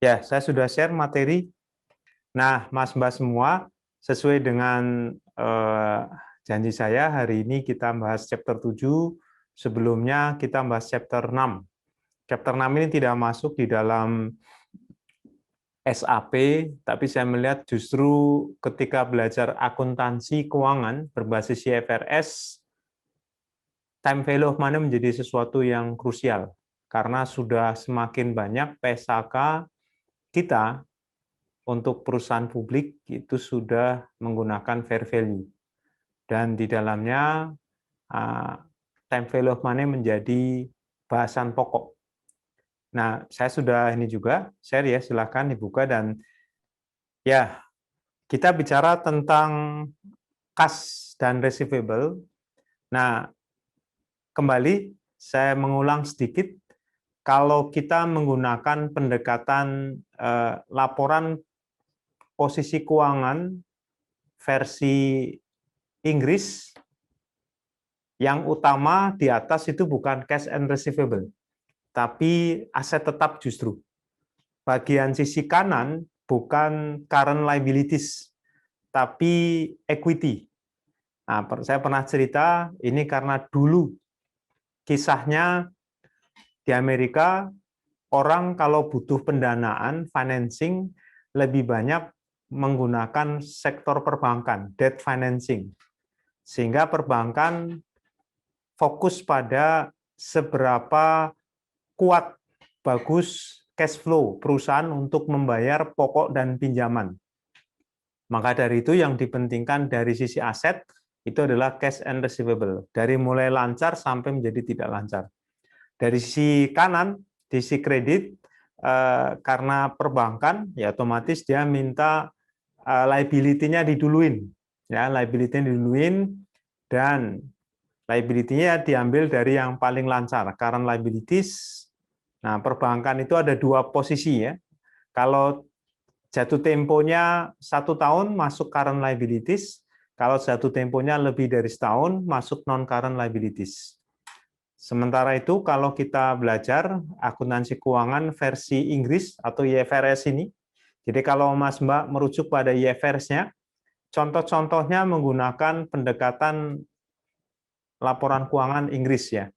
Ya, saya sudah share materi. Nah, Mas Mbak semua, sesuai dengan janji saya, hari ini kita bahas chapter 7, sebelumnya kita bahas chapter 6. Chapter 6 ini tidak masuk di dalam SAP, tapi saya melihat justru ketika belajar akuntansi keuangan berbasis IFRS, time value of money menjadi sesuatu yang krusial, karena sudah semakin banyak PSAK kita untuk perusahaan publik itu sudah menggunakan fair value. Dan di dalamnya time value of money menjadi bahasan pokok. Nah, saya sudah ini juga share ya, silakan dibuka dan ya, kita bicara tentang kas dan receivable. Nah, kembali saya mengulang sedikit, kalau kita menggunakan pendekatan laporan posisi keuangan versi Inggris, yang utama di atas itu bukan cash and receivable, tapi aset tetap justru. Bagian sisi kanan bukan current liabilities, tapi equity. Nah, saya pernah cerita, ini karena dulu kisahnya di Amerika, orang kalau butuh pendanaan, financing, lebih banyak menggunakan sektor perbankan, debt financing. Sehingga perbankan fokus pada seberapa kuat, bagus cash flow perusahaan untuk membayar pokok dan pinjaman. Maka dari itu yang dipentingkan dari sisi aset itu adalah cash and receivable. Dari mulai lancar sampai menjadi tidak lancar. Dari sisi kanan, di sisi kredit, karena perbankan, ya otomatis dia minta liability-nya diduluin. Ya, liability-nya diduluin, dan liability-nya diambil dari yang paling lancar, current liabilities. Nah, perbankan itu ada dua posisi ya. Kalau jatuh temponya 1 tahun masuk current liabilities, kalau jatuh temponya lebih dari setahun masuk non-current liabilities. Sementara itu, kalau kita belajar akuntansi keuangan versi Inggris atau IFRS ini, jadi kalau Mas Mbak merujuk pada IFRS-nya, contoh-contohnya menggunakan pendekatan laporan keuangan Inggris ya.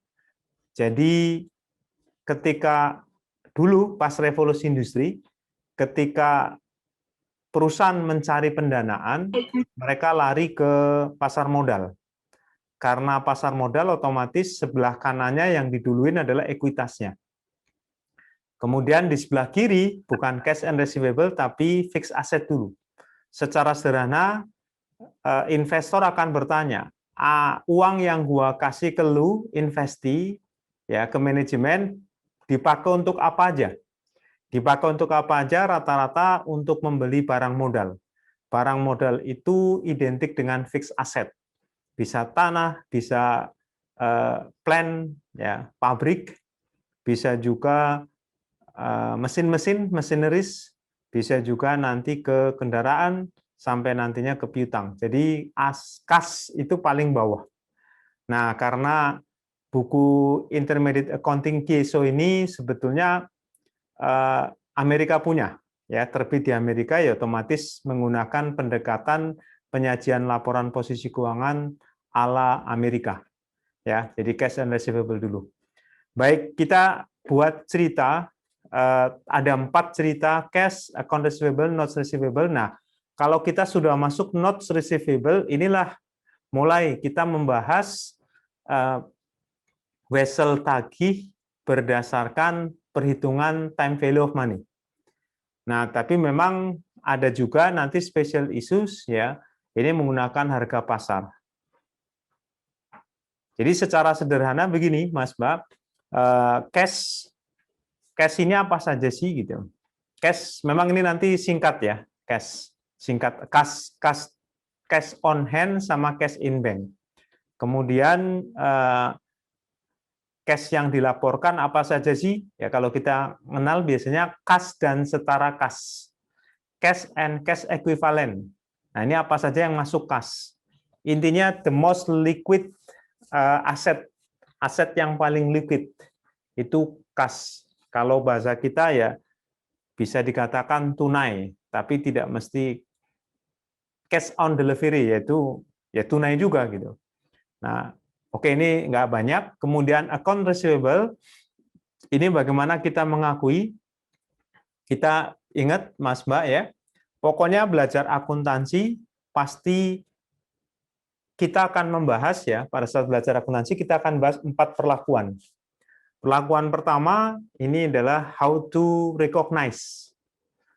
Jadi ketika dulu pas revolusi industri, ketika perusahaan mencari pendanaan, mereka lari ke pasar modal. Karena pasar modal otomatis sebelah kanannya yang diduluin adalah ekuitasnya. Kemudian di sebelah kiri bukan cash and receivable tapi fixed asset dulu. Secara sederhana investor akan bertanya, uang yang gua kasih ke lu investi ya ke manajemen dipakai untuk apa aja? Dipakai untuk apa aja? Rata-rata untuk membeli barang modal. Barang modal itu identik dengan fixed asset. Bisa tanah, bisa plant, ya, pabrik, bisa juga mesin-mesin, machineries, bisa juga nanti ke kendaraan, sampai nantinya ke piutang. Jadi kas itu paling bawah. Nah, karena buku Intermediate Accounting KSO ini sebetulnya Amerika punya, ya, terbit di Amerika, ya otomatis menggunakan pendekatan penyajian laporan posisi keuangan ala Amerika, ya. Jadi cash and receivable dulu. Baik, kita buat cerita, ada 4 cerita cash, account receivable, notes receivable. Nah, kalau kita sudah masuk notes receivable, inilah mulai kita membahas wesel tagih berdasarkan perhitungan time value of money. Nah, tapi memang ada juga nanti special issues ya, ini menggunakan harga pasar. Jadi secara sederhana begini, Mas Mbak, cash ini apa saja sih gitu. Cash memang ini nanti singkat ya, cash singkat, cash on hand sama cash in bank. Kemudian cash yang dilaporkan apa saja sih? Ya kalau kita kenal biasanya kas dan setara kas. Cash and cash equivalent. Nah, ini apa saja yang masuk kas? Intinya the most liquid aset. Aset yang paling liquid itu kas. Kalau bahasa kita ya bisa dikatakan tunai, tapi tidak mesti cash on delivery, yaitu ya tunai juga gitu. Nah, oke, ini nggak banyak. Kemudian account receivable, ini bagaimana kita mengakui. Kita ingat Mas Mbak ya, pokoknya belajar akuntansi pasti kita akan membahas ya, pada saat belajar akuntansi kita akan bahas 4 perlakuan. Perlakuan pertama ini adalah how to recognize.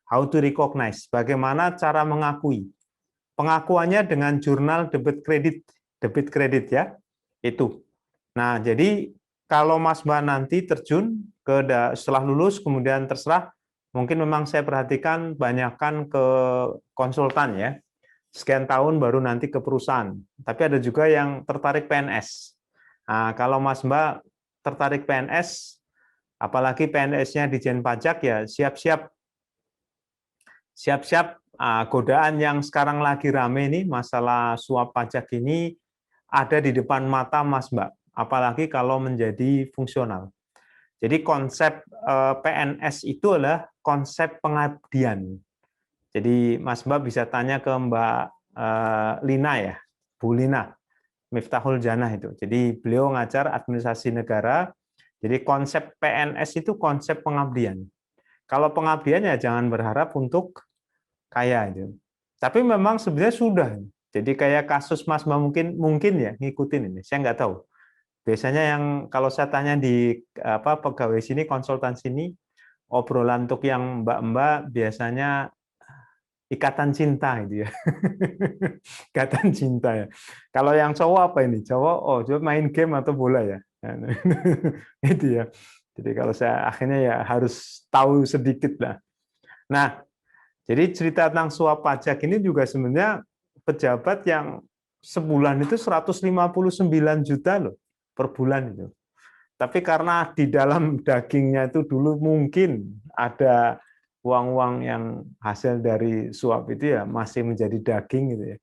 How to recognize, bagaimana cara mengakui. Pengakuannya dengan jurnal debit kredit ya, itu. Nah, jadi kalau Mas Mbak nanti terjun ke setelah lulus kemudian terserah, mungkin memang saya perhatikan banyakkan ke konsultan ya. Sekian tahun baru nanti ke perusahaan. Tapi ada juga yang tertarik PNS. Nah, kalau Mas Mbak tertarik PNS, apalagi PNS-nya Dijen Pajak ya siap-siap godaan yang sekarang lagi rame ini, masalah suap pajak ini ada di depan mata Mas Mbak, apalagi kalau menjadi fungsional. Jadi konsep PNS itu adalah konsep pengabdian. Jadi Mas Mbak bisa tanya ke Mbak Lina ya, Bu Lina, Miftahul Janah itu. Jadi beliau ngajar administrasi negara, jadi konsep PNS itu konsep pengabdian. Kalau pengabdian ya jangan berharap untuk kaya itu. Tapi memang sebenarnya sudah. Jadi kayak kasus Mas Mbak mungkin ya ngikutin ini. Saya nggak tahu. Biasanya yang kalau saya tanya di pegawai sini, konsultan sini, obrolan untuk yang mbak-mbak biasanya ikatan cinta gitu ya. Ikatan cinta ya. Kalau yang cowok apa ini? Cowok coba main game atau bola ya. Itu ya. Jadi kalau saya akhirnya ya harus tahu sedikit lah. Nah, jadi cerita tentang suap pajak ini juga sebenarnya pejabat yang sebulan itu 159 juta loh per bulan itu. Tapi karena di dalam dagingnya itu dulu mungkin ada uang-uang yang hasil dari suap itu ya masih menjadi daging gitu ya.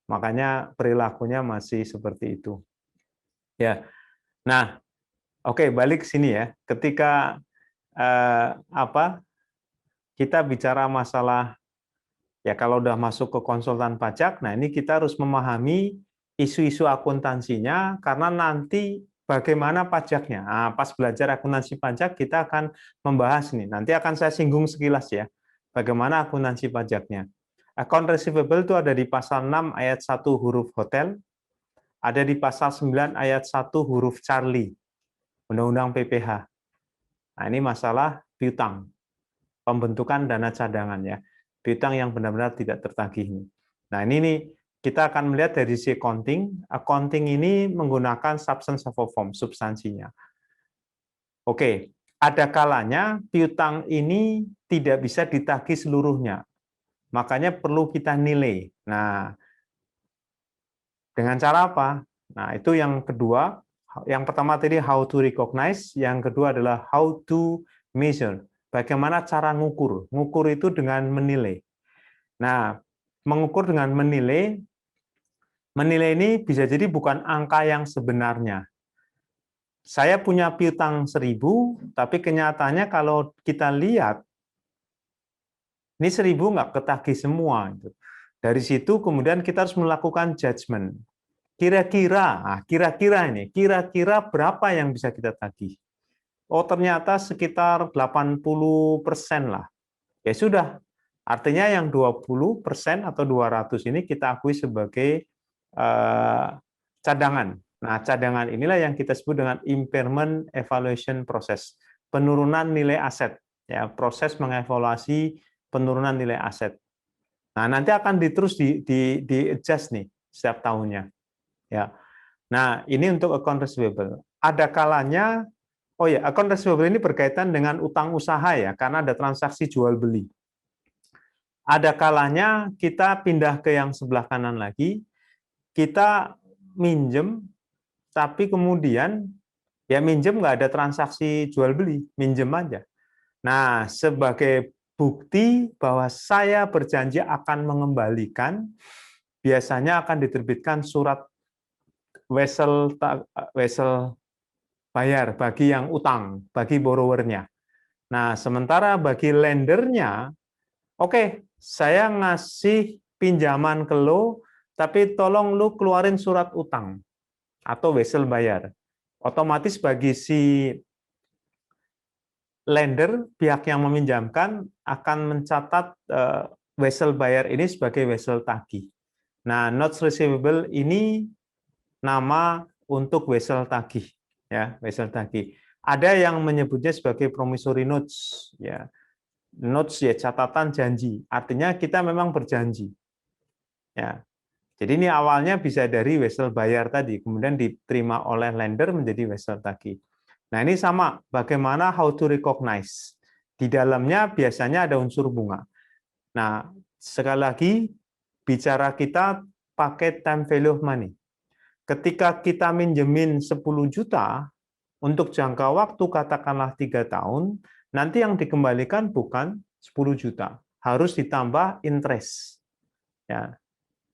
Makanya perilakunya masih seperti itu. Ya. Nah, oke, balik ke sini ya. Ketika kita bicara masalah ya kalau udah masuk ke konsultan pajak, nah ini kita harus memahami isu-isu akuntansinya karena nanti bagaimana pajaknya. Nah, pas belajar akuntansi pajak kita akan membahas nih. Nanti akan saya singgung sekilas ya. Bagaimana akuntansi pajaknya. Account receivable itu ada di pasal 6 ayat 1 huruf hotel, ada di pasal 9 ayat 1 huruf Charlie, Undang-Undang PPH. Nah, ini masalah piutang, pembentukan dana cadangan ya. Piutang yang benar-benar tidak tertagih. Nah, ini nih kita akan melihat dari sisi accounting. Accounting ini menggunakan substance of a form, substansinya. Oke, ada kalanya piutang ini tidak bisa ditagih seluruhnya. Makanya perlu kita nilai. Nah, dengan cara apa? Nah, itu yang kedua. Yang pertama tadi how to recognize, yang kedua adalah how to measure. Bagaimana cara ngukur? Ngukur itu dengan menilai. Nah, mengukur dengan menilai ini bisa jadi bukan angka yang sebenarnya. Saya punya piutang 1.000, tapi kenyataannya kalau kita lihat, ini 1.000 nggak ketagih semua. Dari situ kemudian kita harus melakukan judgment. Kira-kira berapa yang bisa kita tagih? Oh, ternyata sekitar 80% lah. Ya sudah, artinya yang 20% atau 200 ini kita akui sebagai cadangan. Nah, cadangan inilah yang kita sebut dengan impairment evaluation process, penurunan nilai aset. Ya, proses mengevaluasi penurunan nilai aset. Nah, nanti akan terus di adjust nih setiap tahunnya. Ya. Nah, ini untuk account receivable. Ada kalanya, account receivable ini berkaitan dengan utang usaha ya, karena ada transaksi jual beli. Ada kalanya kita pindah ke yang sebelah kanan lagi, kita minjem, tapi kemudian ya minjem nggak ada transaksi jual beli, minjem aja. Nah, sebagai bukti bahwa saya berjanji akan mengembalikan, biasanya akan diterbitkan surat wesel bayar bagi yang utang, bagi borrowernya. Nah, sementara bagi lendernya, oke, saya ngasih pinjaman ke lo, tapi tolong lo keluarin surat utang atau wesel bayar. Otomatis bagi si lender, pihak yang meminjamkan akan mencatat wesel bayar ini sebagai wesel tagih. Nah, notes receivable ini nama untuk wesel tagih, ya, wesel tagih. Ada yang menyebutnya sebagai promissory notes, ya. Notes ya catatan janji. Artinya kita memang berjanji. Ya. Jadi ini awalnya bisa dari wesel bayar tadi, kemudian diterima oleh lender menjadi wesel tagih. Nah, ini sama bagaimana how to recognize. Di dalamnya biasanya ada unsur bunga. Nah, sekali lagi bicara kita pakai time value of money. Ketika kita minjemin 10 juta untuk jangka waktu katakanlah 3 tahun, nanti yang dikembalikan bukan 10 juta, harus ditambah interest. Ya.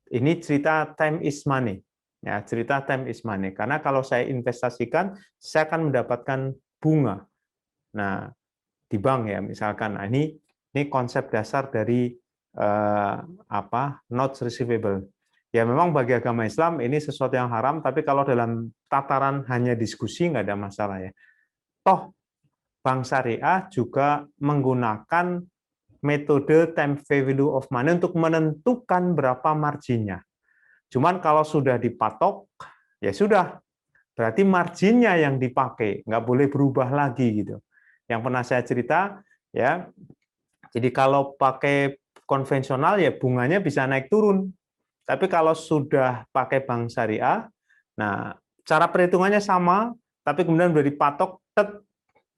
Ini cerita time is money. Ya, cerita time is money. Karena kalau saya investasikan, saya akan mendapatkan bunga. Nah, di bank ya misalkan. Nah, ini konsep dasar dari notes receivable. Ya memang bagi agama Islam ini sesuatu yang haram, tapi kalau dalam tataran hanya diskusi nggak ada masalah ya. Toh bank syariah juga menggunakan metode time value of money untuk menentukan berapa marginnya. Cuman kalau sudah dipatok, ya sudah, berarti marginnya yang dipakai, nggak boleh berubah lagi gitu. Yang pernah saya cerita, ya, jadi kalau pakai konvensional ya bunganya bisa naik turun. Tapi kalau sudah pakai bank syariah, nah cara perhitungannya sama, tapi kemudian sudah dipatok,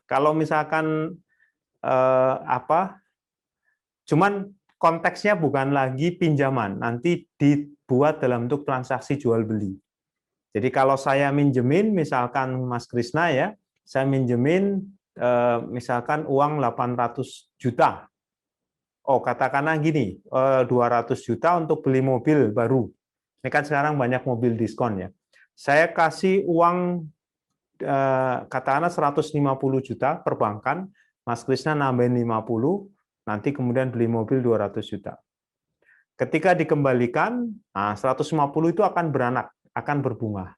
kalau misalkan cuman konteksnya bukan lagi pinjaman, nanti dibuat dalam bentuk transaksi jual beli. Jadi kalau saya minjemin, misalkan Mas Krisna ya, saya minjemin misalkan uang 800 juta. Oh, katakanlah gini, 200 juta untuk beli mobil baru. Ini kan sekarang banyak mobil diskon ya. Saya kasih uang katakanlah 150 juta perbankan, Mas Krisna nambahin 50, nanti kemudian beli mobil 200 juta. Ketika dikembalikan, nah 150 itu akan beranak, akan berbunga.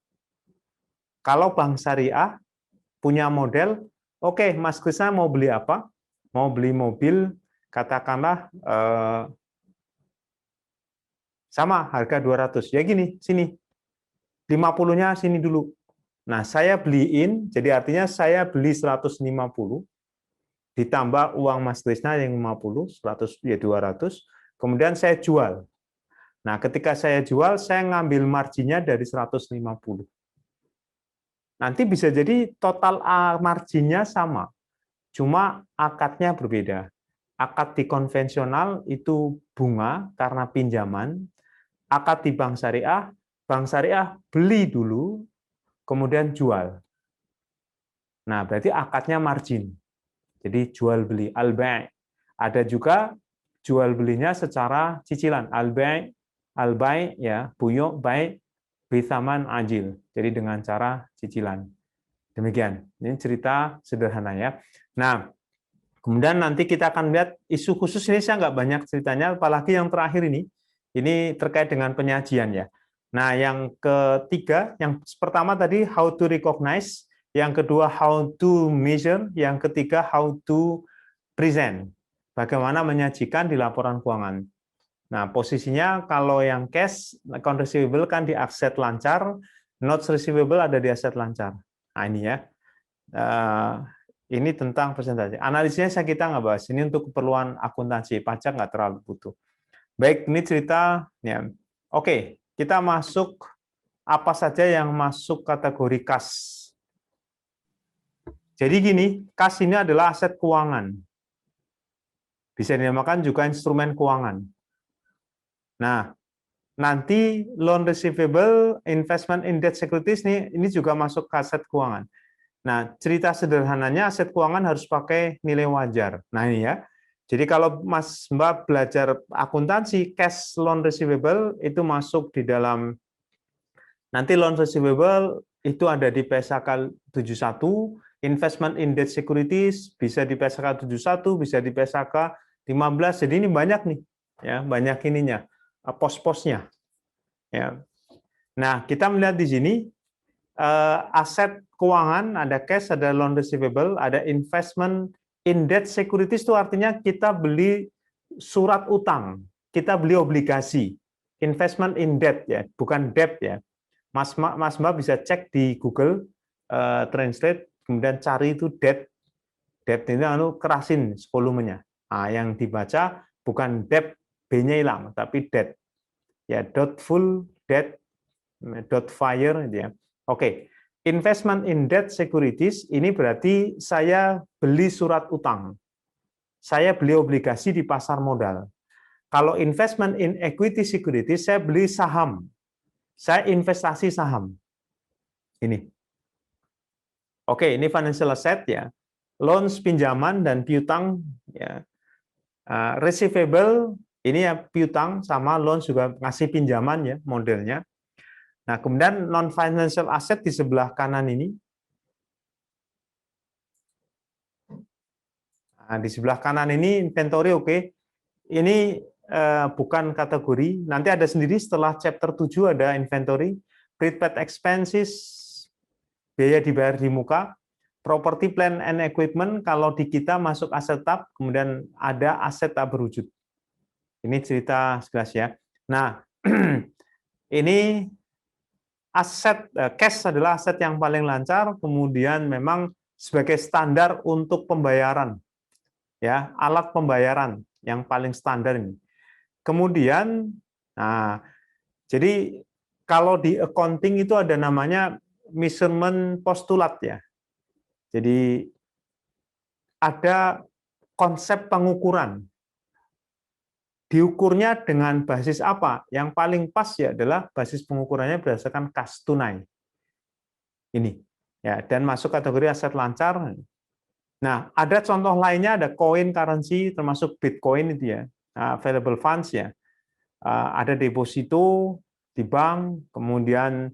Kalau bank syariah punya model, oke, Mas Krisna mau beli apa? Mau beli mobil, katakanlah sama harga 200. Ya gini, sini. 50-nya sini dulu. Nah, saya beliin, jadi artinya saya beli 150, ditambah uang Mas Krisna yang 50, 100 ya 200, kemudian saya jual. Nah, ketika saya jual, saya ngambil marginnya dari 150. Nanti bisa jadi total marginnya sama, cuma akadnya berbeda. Akad di konvensional itu bunga karena pinjaman, akad di bank syariah beli dulu, kemudian jual. Nah, berarti akadnya margin. Jadi jual beli, al-bai'. Ada juga jual belinya secara cicilan, al-bai' ya, buyu' bai' bithaman ajil. Jadi dengan cara cicilan. Demikian. Ini cerita sederhana ya. Nah, kemudian nanti kita akan lihat isu khusus ini saya nggak banyak ceritanya, apalagi yang terakhir ini terkait dengan penyajian ya. Nah, yang ketiga, yang pertama tadi how to recognize, yang kedua how to measure, yang ketiga how to present. Bagaimana menyajikan di laporan keuangan. Nah, posisinya kalau yang cash, account receivable kan di aset lancar, notes receivable ada di aset lancar. Nah, ini ya. Ini tentang persentase. Analisisnya kita nggak bahas. Ini untuk keperluan akuntansi, pajak nggak terlalu butuh. Baik, ini cerita. Ya. Oke, kita masuk apa saja yang masuk kategori kas. Jadi gini, kas ini adalah aset keuangan. Bisa dinamakan juga instrumen keuangan. Nah, nanti loan receivable, investment in debt securities ini juga masuk ke aset keuangan. Nah, cerita sederhananya aset keuangan harus pakai nilai wajar. Nah, ini ya. Jadi kalau Mas Mbak belajar akuntansi, cash loan receivable itu masuk di dalam, nanti loan receivable itu ada di PSAK 71, Investment in debt securities bisa di PSAK 71, bisa di PSAK 15. Jadi ini banyak nih, ya, banyak ininya, pos-posnya. Ya. Nah, kita melihat di sini aset keuangan, ada cash, ada loan receivable, ada investment in debt securities itu artinya kita beli surat utang, kita beli obligasi. Investment in debt ya, bukan debt ya. Mas Mbak bisa cek di Google Translate, kemudian cari itu debt. Debt ini kerasin volumenya. Nah, yang dibaca bukan debt, B-nya hilang, tapi debt. Ya, doubtful debt, dot fire gitu ya. Oke. Investment in debt securities ini berarti saya beli surat utang. Saya beli obligasi di pasar modal. Kalau investment in equity securities, saya beli saham. Saya investasi saham. Ini. Oke, ini financial asset ya. Loans, pinjaman, dan piutang. Ya. Receivable, ini ya piutang, sama loans juga ngasih pinjaman ya modelnya. Nah, kemudian non-financial asset di sebelah kanan ini. Nah, di sebelah kanan ini inventory oke. Ini bukan kategori. Nanti ada sendiri setelah chapter 7 ada inventory. Prepaid expenses, biaya dibayar di muka. Property, plant, and equipment, kalau di kita masuk aset tab, kemudian ada aset tak berwujud. Ini cerita sekilas ya. Nah, ini aset cash adalah aset yang paling lancar, kemudian memang sebagai standar untuk pembayaran, ya, alat pembayaran yang paling standar ini. Kemudian, nah, jadi kalau di accounting itu ada namanya measurement postulat ya. Jadi ada konsep pengukuran. Diukurnya dengan basis apa? Yang paling pas ya adalah basis pengukurannya berdasarkan kas tunai. Ini ya, dan masuk kategori aset lancar. Nah, ada contoh lainnya, ada coin currency termasuk Bitcoin itu ya, available funds ya. Ada deposito di bank, kemudian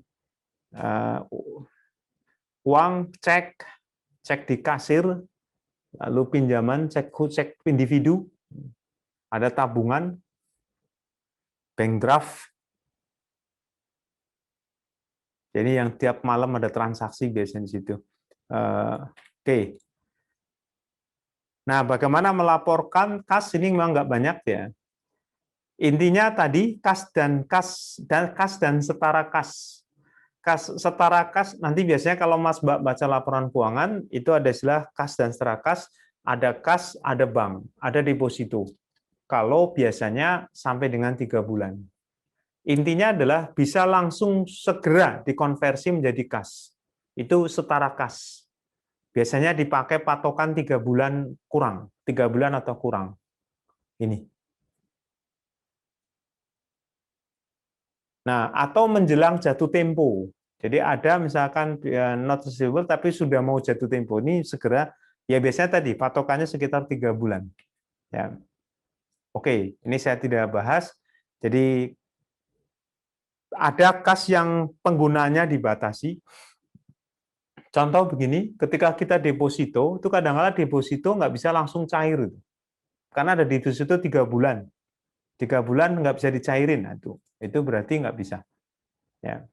uang, cek di kasir, lalu pinjaman, cek individu, ada tabungan, bank draft. Jadi yang tiap malam ada transaksi biasanya di situ. Oke. Nah, bagaimana melaporkan kas ini memang nggak banyak ya. Intinya tadi kas dan setara kas. Kas setara kas nanti biasanya kalau Mas Mbak baca laporan keuangan itu ada istilah kas dan setara kas, ada bank, ada deposito. Kalau biasanya sampai dengan 3 bulan. Intinya adalah bisa langsung segera dikonversi menjadi kas. Itu setara kas. Biasanya dipakai patokan 3 bulan kurang, 3 bulan atau kurang. Ini. Nah, atau menjelang jatuh tempo. Jadi ada misalkan not receivable tapi sudah mau jatuh tempo, ini segera, ya biasanya tadi patokannya sekitar 3 bulan. Ya. Oke, ini saya tidak bahas. Jadi ada kas yang penggunaannya dibatasi. Contoh begini, ketika kita deposito, itu kadang-kadang deposito nggak bisa langsung cair. Karena ada deposito 3 bulan. 3 bulan nggak bisa dicairin. Nah, itu berarti nggak bisa. Ya.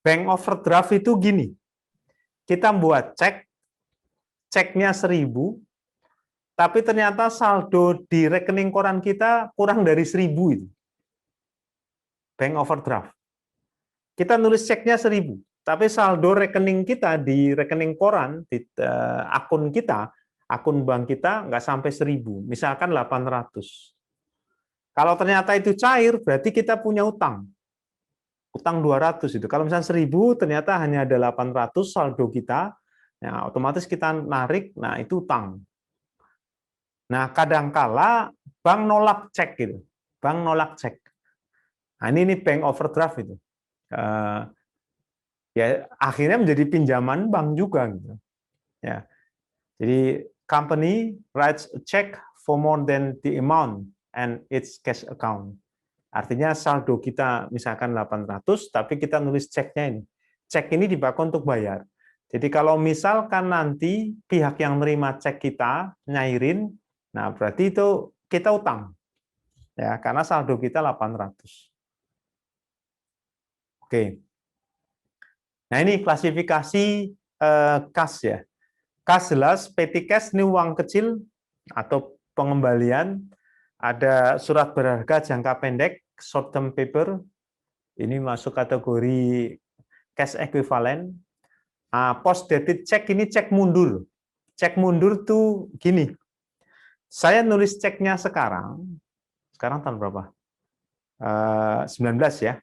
Bank overdraft itu gini, kita buat ceknya 1.000, tapi ternyata saldo di rekening koran kita kurang dari 1.000 itu. Bank overdraft. Kita nulis ceknya 1.000, tapi saldo rekening kita di rekening koran, di akun kita, akun bank kita nggak sampai 1.000, misalkan 800. Kalau ternyata itu cair, berarti kita punya utang. Utang 200 itu. Kalau misalnya 1.000, ternyata hanya ada 800 saldo kita, nah, otomatis kita narik, nah itu utang. Nah, kadangkala bank nolak cek gitu. Bank nolak cek. Nah, ini bank overdraft itu. Ya, akhirnya menjadi pinjaman bank juga gitu. Ya. Jadi company writes a check for more than the amount and its cash account. Artinya saldo kita misalkan 800, tapi kita nulis ceknya ini. Cek ini dipakai untuk bayar. Jadi kalau misalkan nanti pihak yang nerima cek kita nyairin, nah berarti itu kita utang. Ya, karena saldo kita 800. Oke. Nah, ini klasifikasi kas ya. Kas jelas, petty cash ini uang kecil atau pengembalian. Ada surat berharga jangka pendek, short term paper, ini masuk kategori cash equivalent. Post dated check ini cek mundur. Cek mundur tuh gini, saya nulis ceknya sekarang tahun berapa? 19 ya.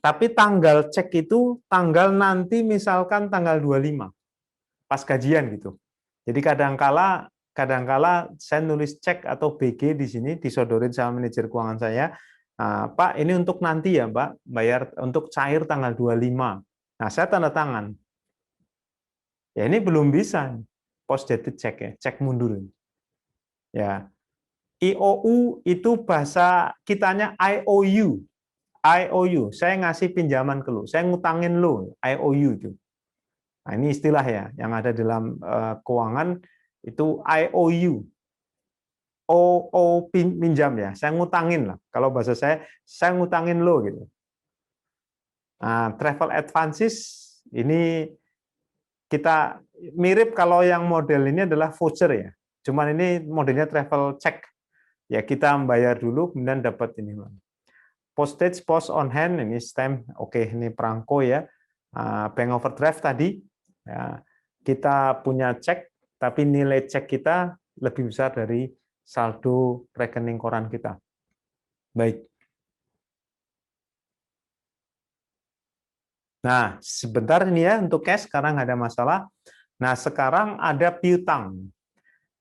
Tapi tanggal cek itu tanggal nanti misalkan tanggal 25, pas gajian gitu. Jadi kadangkala saya nulis cek atau BG di sini disodorin sama manajer keuangan saya. Pak, ini untuk nanti ya, Pak, bayar untuk cair tanggal 25. Nah, saya tanda tangan. Ya, ini belum bisa post dated check ya, cek mundur. Ya. IOU itu bahasa kitanya IOU. IOU, saya ngasih pinjaman ke lu, saya ngutangin lu, IOU itu. Nah, ini istilah ya yang ada dalam keuangan itu IOU. Pinjam ya, saya ngutangin lah. Kalau bahasa saya ngutangin lo gitu. Nah, travel advances ini kita mirip kalau yang model ini adalah voucher ya. Cuman ini modelnya travel check. Ya kita membayar dulu kemudian dapat ini. Postage post on hand ini stamp. Oke, ini perangko ya. Bank overdraft tadi. Ya, kita punya cek tapi nilai cek kita lebih besar dari saldo rekening koran kita. Baik. Nah, sebentar ini ya untuk cash, sekarang ada masalah. Nah, sekarang ada piutang.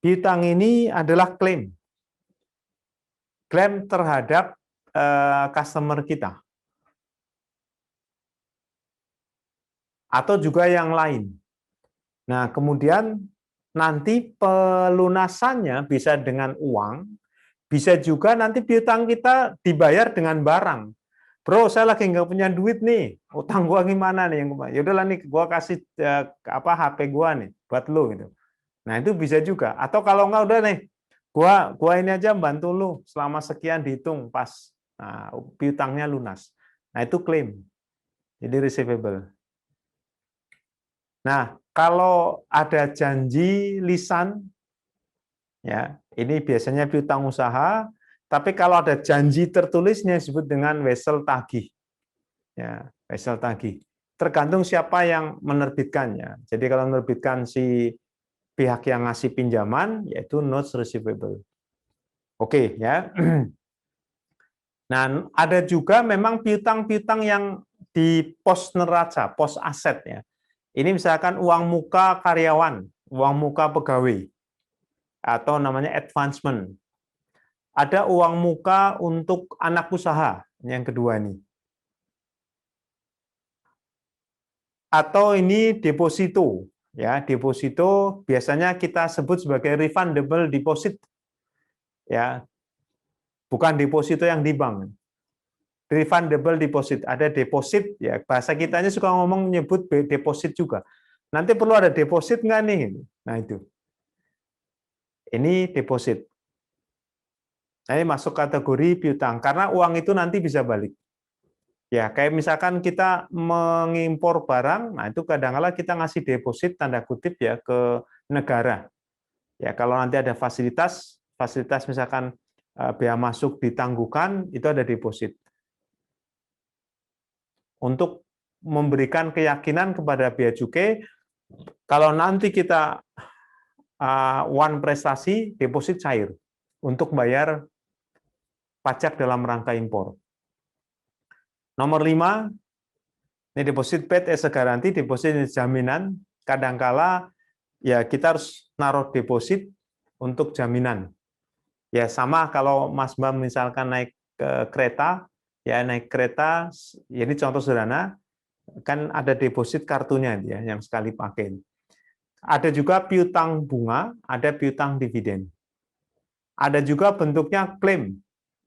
Piutang ini adalah klaim. Klaim terhadap customer kita. Atau juga yang lain. Nah, kemudian nanti pelunasannya bisa dengan uang, bisa juga nanti piutang kita dibayar dengan barang. Bro, saya lagi nggak punya duit nih, utang gua gimana nih? Ya udahlah nih, gua kasih HP gua nih buat lo gitu. Nah itu bisa juga. Atau kalau nggak udah nih, gua ini aja bantu lu selama sekian dihitung pas piutangnya lunas. Nah itu klaim, jadi receivable. Nah kalau ada janji lisan, ya ini biasanya piutang usaha. Tapi kalau ada janji tertulisnya disebut dengan wesel tagih. Ya, wesel tagih. Tergantung siapa yang menerbitkannya. Jadi kalau menerbitkan si pihak yang ngasih pinjaman, yaitu notes receivable. Oke, ya. Nah, ada juga memang piutang-piutang yang di pos neraca, pos aset ya. Ini misalkan uang muka karyawan, uang muka pegawai, atau namanya advancement. Ada uang muka untuk anak usaha, yang kedua ini. Atau ini deposito, ya deposito biasanya kita sebut sebagai refundable deposit, ya bukan deposito yang di bank. Refundable deposit, ada deposit, ya bahasa kitanya suka ngomong nyebut deposit juga. Nanti perlu ada deposit nggak nih? Nah itu, ini deposit. Ini masuk kategori piutang karena uang itu nanti bisa balik. Ya, kayak misalkan kita mengimpor barang, nah itu kadang-kala kita ngasih deposit tanda kutip ya ke negara. Ya, kalau nanti ada fasilitas misalkan bea masuk ditangguhkan, itu ada deposit. Untuk memberikan keyakinan kepada bea cukai, kalau nanti kita one prestasi, deposit cair untuk bayar pajak dalam rangka impor. Nomor 5, ini deposit paid as a guarantee, deposit jaminan. Kadangkala ya kita harus naruh deposit untuk jaminan. Ya sama kalau Mas Bam misalkan naik kereta, ya naik kereta, ya ini contoh sederhana, kan ada deposit kartunya ya yang sekali pakai. Ada juga piutang bunga, ada piutang dividen. Ada juga bentuknya klaim.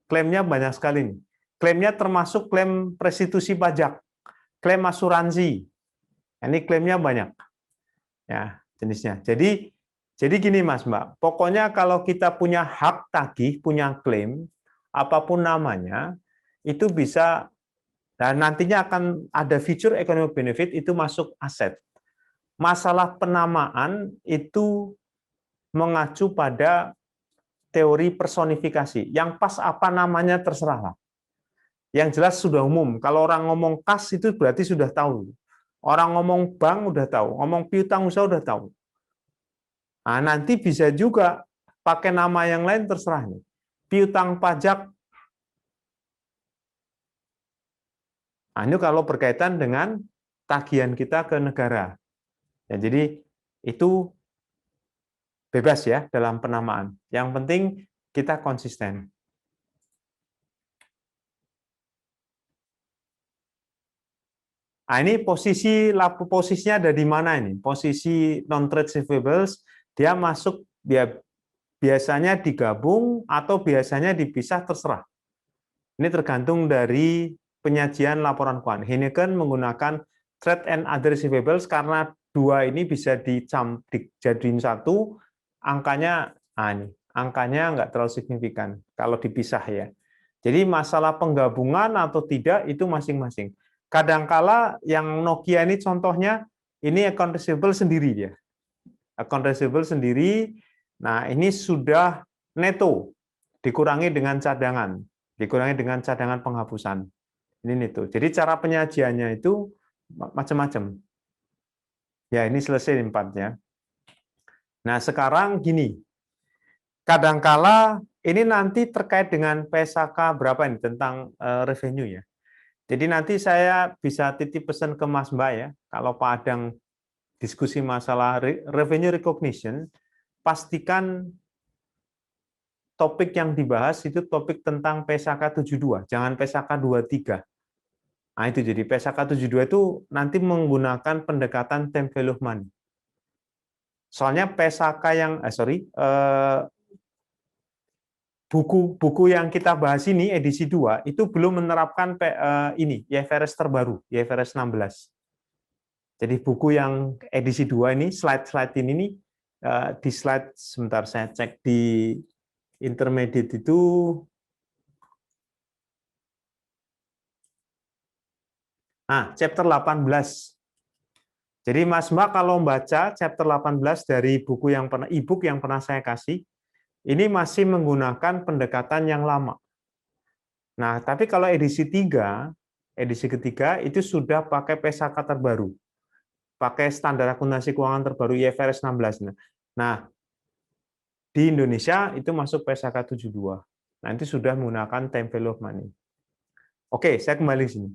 Klaimnya banyak sekali nih. Klaimnya termasuk klaim restitusi pajak, klaim asuransi. Ini klaimnya banyak. Ya, jenisnya. Jadi gini Mas Mbak, pokoknya kalau kita punya hak tagih, punya klaim, apapun namanya, itu bisa, dan nantinya akan ada fitur economic benefit, itu masuk aset. Masalah penamaan itu mengacu pada teori personifikasi. Yang pas apa namanya terserahlah. Yang jelas sudah umum. Kalau orang ngomong kas itu berarti sudah tahu. Orang ngomong bank udah tahu, ngomong piutang usaha udah tahu. Nah, nanti bisa juga pakai nama yang lain terserah nih. Piutang pajak. Nah, ini kalau berkaitan dengan tagihan kita ke negara. Ya, jadi itu bebas ya dalam penamaan. Yang penting kita konsisten. Nah, ini posisinya ada di mana ini? Posisi non-trade receivables, dia masuk, dia biasanya digabung atau biasanya dipisah, terserah. Ini tergantung dari penyajian laporan keuangan. Heineken menggunakan trade and other receivables karena dua ini bisa dijadiin satu, angkanya, angkanya nggak terlalu signifikan kalau dipisah ya. Jadi masalah penggabungan atau tidak itu masing-masing. Kadangkala yang Nokia ini contohnya, ini account receivable sendiri dia. Account receivable sendiri, nah ini sudah neto, dikurangi dengan cadangan penghapusan. Ini neto. Jadi cara penyajiannya itu macam-macam. Ya, ini selesai empatnya. Nah, sekarang gini. Kadangkala ini nanti terkait dengan PSAK berapa ini tentang revenue ya. Jadi nanti saya bisa titip pesan ke Mas Mbak ya, kalau Pak Adang diskusi masalah revenue recognition, pastikan topik yang dibahas itu topik tentang PSAK 72, jangan PSAK 23. Nah itu jadi PSAK 72 itu nanti menggunakan pendekatan time value of money. Soalnya PSAK yang, buku yang kita bahas ini edisi 2 itu belum menerapkan ini IFRS terbaru, IFRS 16. Jadi buku yang edisi 2 ini, slide-slide ini di slide, sebentar saya cek di intermediate itu, chapter 18. Jadi Mas Mbak kalau membaca chapter 18 dari buku yang pernah, e-book yang pernah saya kasih, ini masih menggunakan pendekatan yang lama. Nah, tapi kalau edisi ketiga itu sudah pakai PSAK terbaru. Pakai standar akuntansi keuangan terbaru IFRS 16. Nah, di Indonesia itu masuk PSAK 72. Nah, itu sudah menggunakan time value of money. Oke, saya kembali ke sini.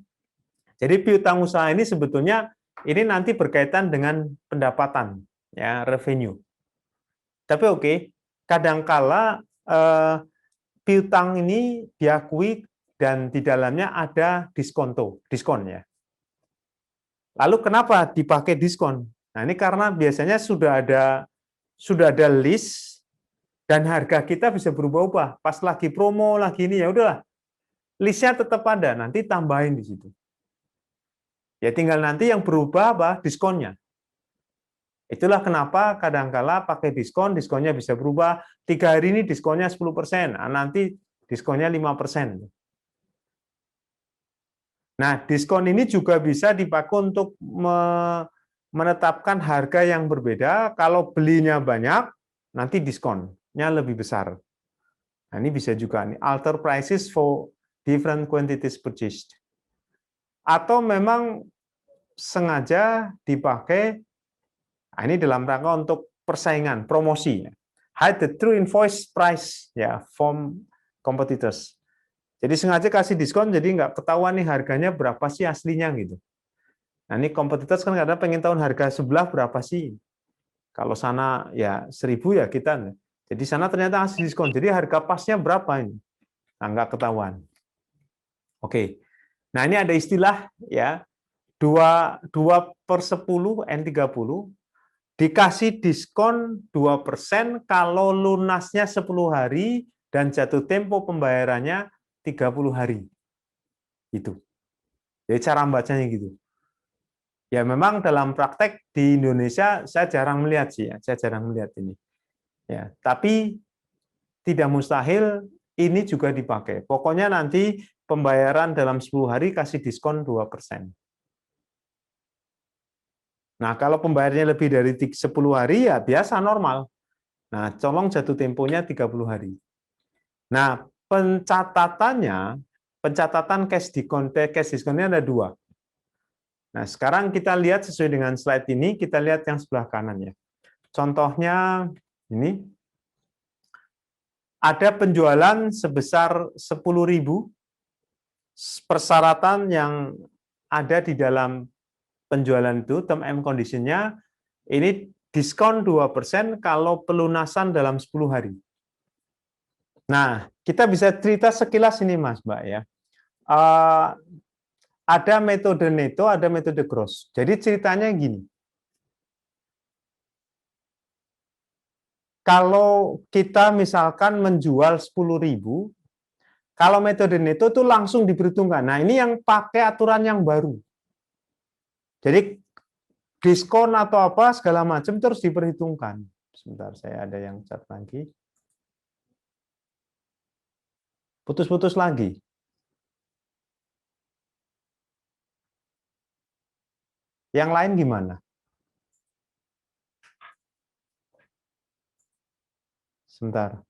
Jadi piutang usaha ini sebetulnya ini nanti berkaitan dengan pendapatan, ya, revenue. Tapi oke, kadangkala piutang ini diakui dan di dalamnya ada diskon ya. Lalu kenapa dipakai diskon? Nah, ini karena biasanya sudah ada list dan harga kita bisa berubah-ubah. Pas lagi promo lagi ini ya udahlah. Listnya tetap ada, nanti tambahin di situ. Ya tinggal nanti yang berubah apa? Diskonnya. Itulah kenapa kadangkala pakai diskon, diskonnya bisa berubah. 3 hari ini diskonnya 10%, nanti diskonnya 5%. Nah, diskon ini juga bisa dipakai untuk menetapkan harga yang berbeda. Kalau belinya banyak, nanti diskonnya lebih besar. Nah, ini bisa juga nih, alter prices for different quantities purchased. Atau memang sengaja dipakai, nah ini dalam rangka untuk persaingan, promosi. Hide the true invoice price ya from competitors. Jadi sengaja kasih diskon, jadi nggak ketahuan nih harganya berapa sih aslinya gitu. Nah ini kompetitors kan kadang pengen tahu harga sebelah berapa sih. Kalau sana ya 1.000 ya kita. Jadi sana ternyata kasih diskon. Jadi harga pasnya berapa ini? Nah nggak ketahuan. Oke. Nah ini ada istilah ya 2/10 N30 dikasih diskon 2% kalau lunasnya 10 hari dan jatuh tempo pembayarannya 30 hari. Itu. Jadi cara bacanya gitu. Ya memang dalam praktek di Indonesia saya jarang melihat sih ya, saya jarang melihat ini. Ya, tapi tidak mustahil ini juga dipakai. Pokoknya nanti pembayaran dalam 10 hari kasih diskon 2%. Nah, kalau pembayarannya lebih dari 10 hari ya biasa normal. Nah, colong jatuh temponya 30 hari. Nah, pencatatan cash diskonnya ada 2. Nah, sekarang kita lihat sesuai dengan slide ini, kita lihat yang sebelah kanan ya. Contohnya ini, ada penjualan sebesar 10.000, persyaratan yang ada di dalam penjualan itu, term and condition-nya, ini diskon 2% kalau pelunasan dalam 10 hari. Nah, kita bisa cerita sekilas ini Mas, Mbak ya. Ada metode neto, ada metode gross. Jadi ceritanya gini. Kalau kita misalkan menjual 10.000, kalau metode neto itu langsung diperhitungkan. Nah, ini yang pakai aturan yang baru. Jadi diskon atau apa segala macam terus diperhitungkan. Sebentar, saya ada yang chat lagi. Putus-putus lagi. Yang lain gimana? Sebentar.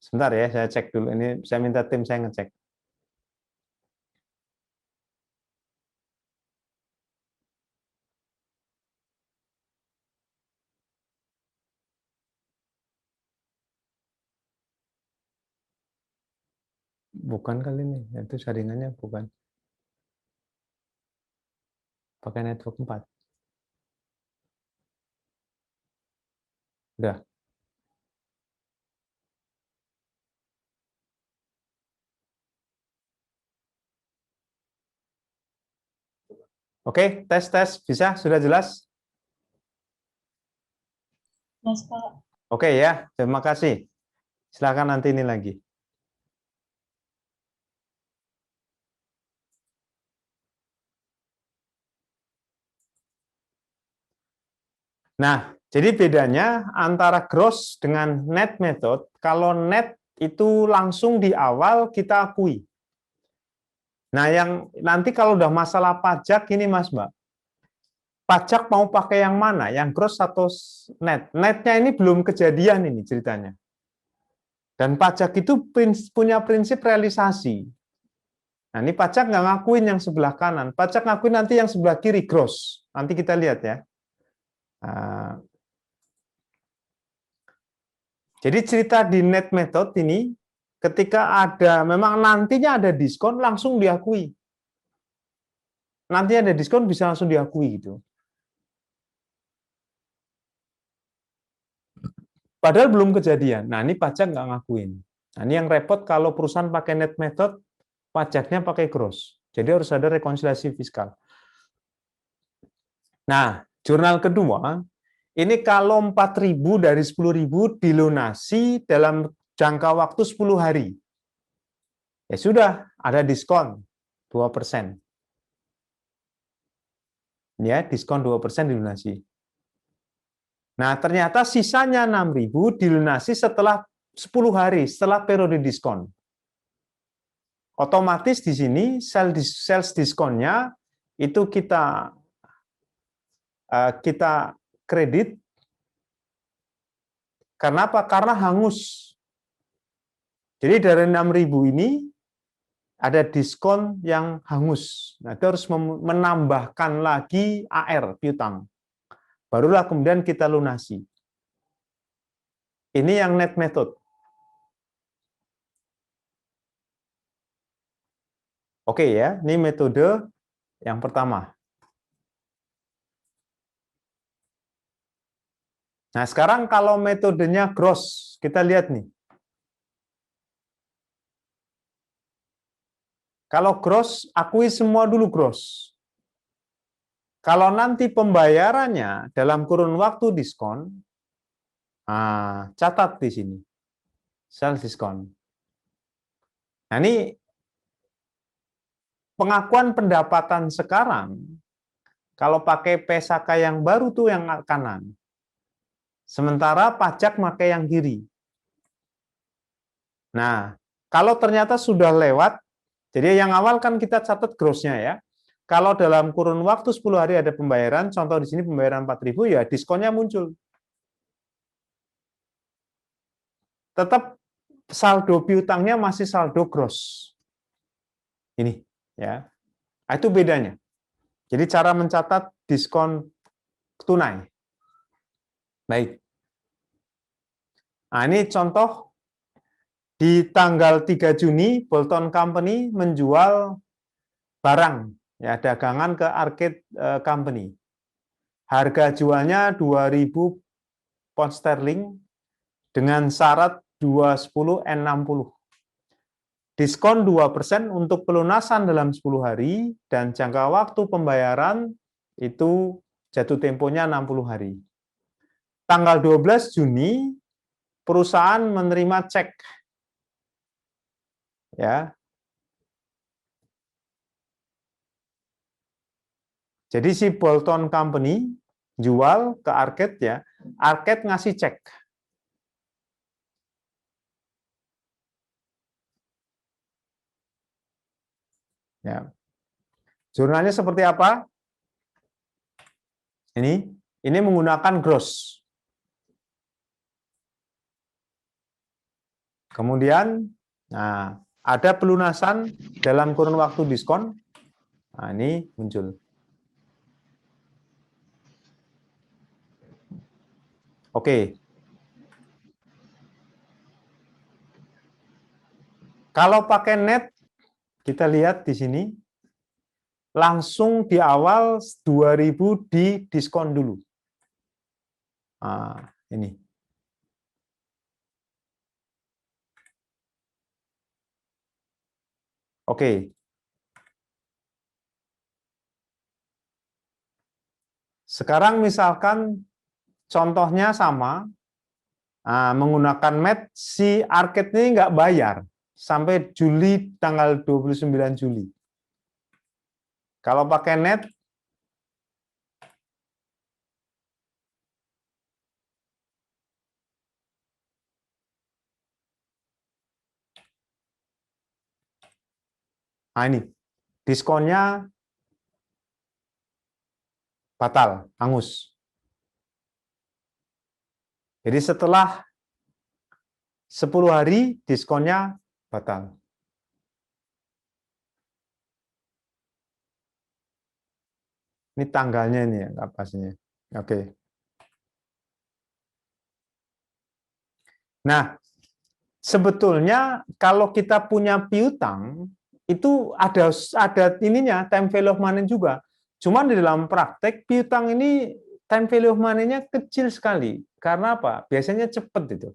Sebentar ya, saya cek dulu. Ini saya minta tim saya ngecek. Bukan kali ini, itu jaringannya bukan. Pakai network 4. Udah. Oke, tes. Bisa? Sudah jelas? Mas, Pak. Oke ya, terima kasih. Silakan nanti ini lagi. Nah, jadi bedanya antara gross dengan net method, kalau net itu langsung di awal kita akui. Nah, yang nanti kalau udah masalah pajak ini Mas Mbak, pajak mau pakai yang mana? Yang gross atau net? Netnya ini belum kejadian ini ceritanya. Dan pajak itu punya prinsip realisasi. Nah, ini pajak nggak ngakuin yang sebelah kanan. Pajak ngakuin nanti yang sebelah kiri, gross. Nanti kita lihat ya. Nah, jadi cerita di net method ini, ketika ada, memang nantinya ada diskon, langsung diakui. Nanti ada diskon, bisa langsung diakui gitu. Padahal belum kejadian. Nah, ini pajak nggak ngakuin. Nah, ini yang repot kalau perusahaan pakai net method, pajaknya pakai gross. Jadi harus ada rekonsiliasi fiskal. Nah, jurnal kedua, ini kalau 4.000 dari 10.000 dilunasi dalam jangka waktu 10 hari. Ya sudah, ada diskon 2%. Ya, diskon 2% dilunasi. Nah, ternyata sisanya 6.000 dilunasi setelah 10 hari, setelah periode diskon. Otomatis di sini sales diskonnya itu kita kredit. Karena apa? Karena hangus. Jadi dari 6.000 ini ada diskon yang hangus. Nah, itu harus menambahkan lagi AR, piutang. Barulah kemudian kita lunasi. Ini yang net method. Oke ya, ini metode yang pertama. Nah, sekarang kalau metodenya gross, kita lihat nih. Kalau gross, akui semua dulu gross. Kalau nanti pembayarannya dalam kurun waktu diskon, catat di sini, sales diskon. Nah, ini pengakuan pendapatan sekarang, kalau pakai PSAK yang baru tuh yang kanan. Sementara pajak pakai yang kiri. Nah, kalau ternyata sudah lewat, jadi yang awal kan kita catat gross-nya ya. Kalau dalam kurun waktu 10 hari ada pembayaran, contoh di sini pembayaran 4.000, ya diskonnya muncul. Tetap saldo piutangnya masih saldo gross. Ini ya. Nah, itu bedanya. Jadi cara mencatat diskon tunai. Baik. Nah, ini contoh di tanggal 3 Juni Bolton Company menjual barang ya dagangan ke Arcade Company. Harga jualnya 2.000 pound sterling dengan syarat 210 N60. Diskon 2% untuk pelunasan dalam 10 hari dan jangka waktu pembayaran itu jatuh temponya 60 hari. Tanggal 12 Juni perusahaan menerima cek ya. Jadi si Bolton Company jual ke Arcade ya. Arcade ngasih cek. Ya. Jurnalnya seperti apa? Ini menggunakan gross. Kemudian, nah, ada pelunasan dalam kurun waktu diskon. Nah, ini muncul. Oke. Kalau pakai net, kita lihat di sini, langsung di awal 2.000 di diskon dulu. Nah, ini. Oke. Sekarang misalkan contohnya sama, menggunakan MET, si Arcade ini nggak bayar sampai Juli, tanggal 29 Juli. Kalau pakai net, nah ini, diskonnya batal, hangus. Jadi setelah 10 hari, diskonnya batal. Ini tanggalnya ini ya, pastinya. Oke. Nah, sebetulnya kalau kita punya piutang, itu ada ininya, time value of money juga. Cuman di dalam praktek, piutang ini time value of money-nya kecil sekali. Karena apa? Biasanya cepat itu.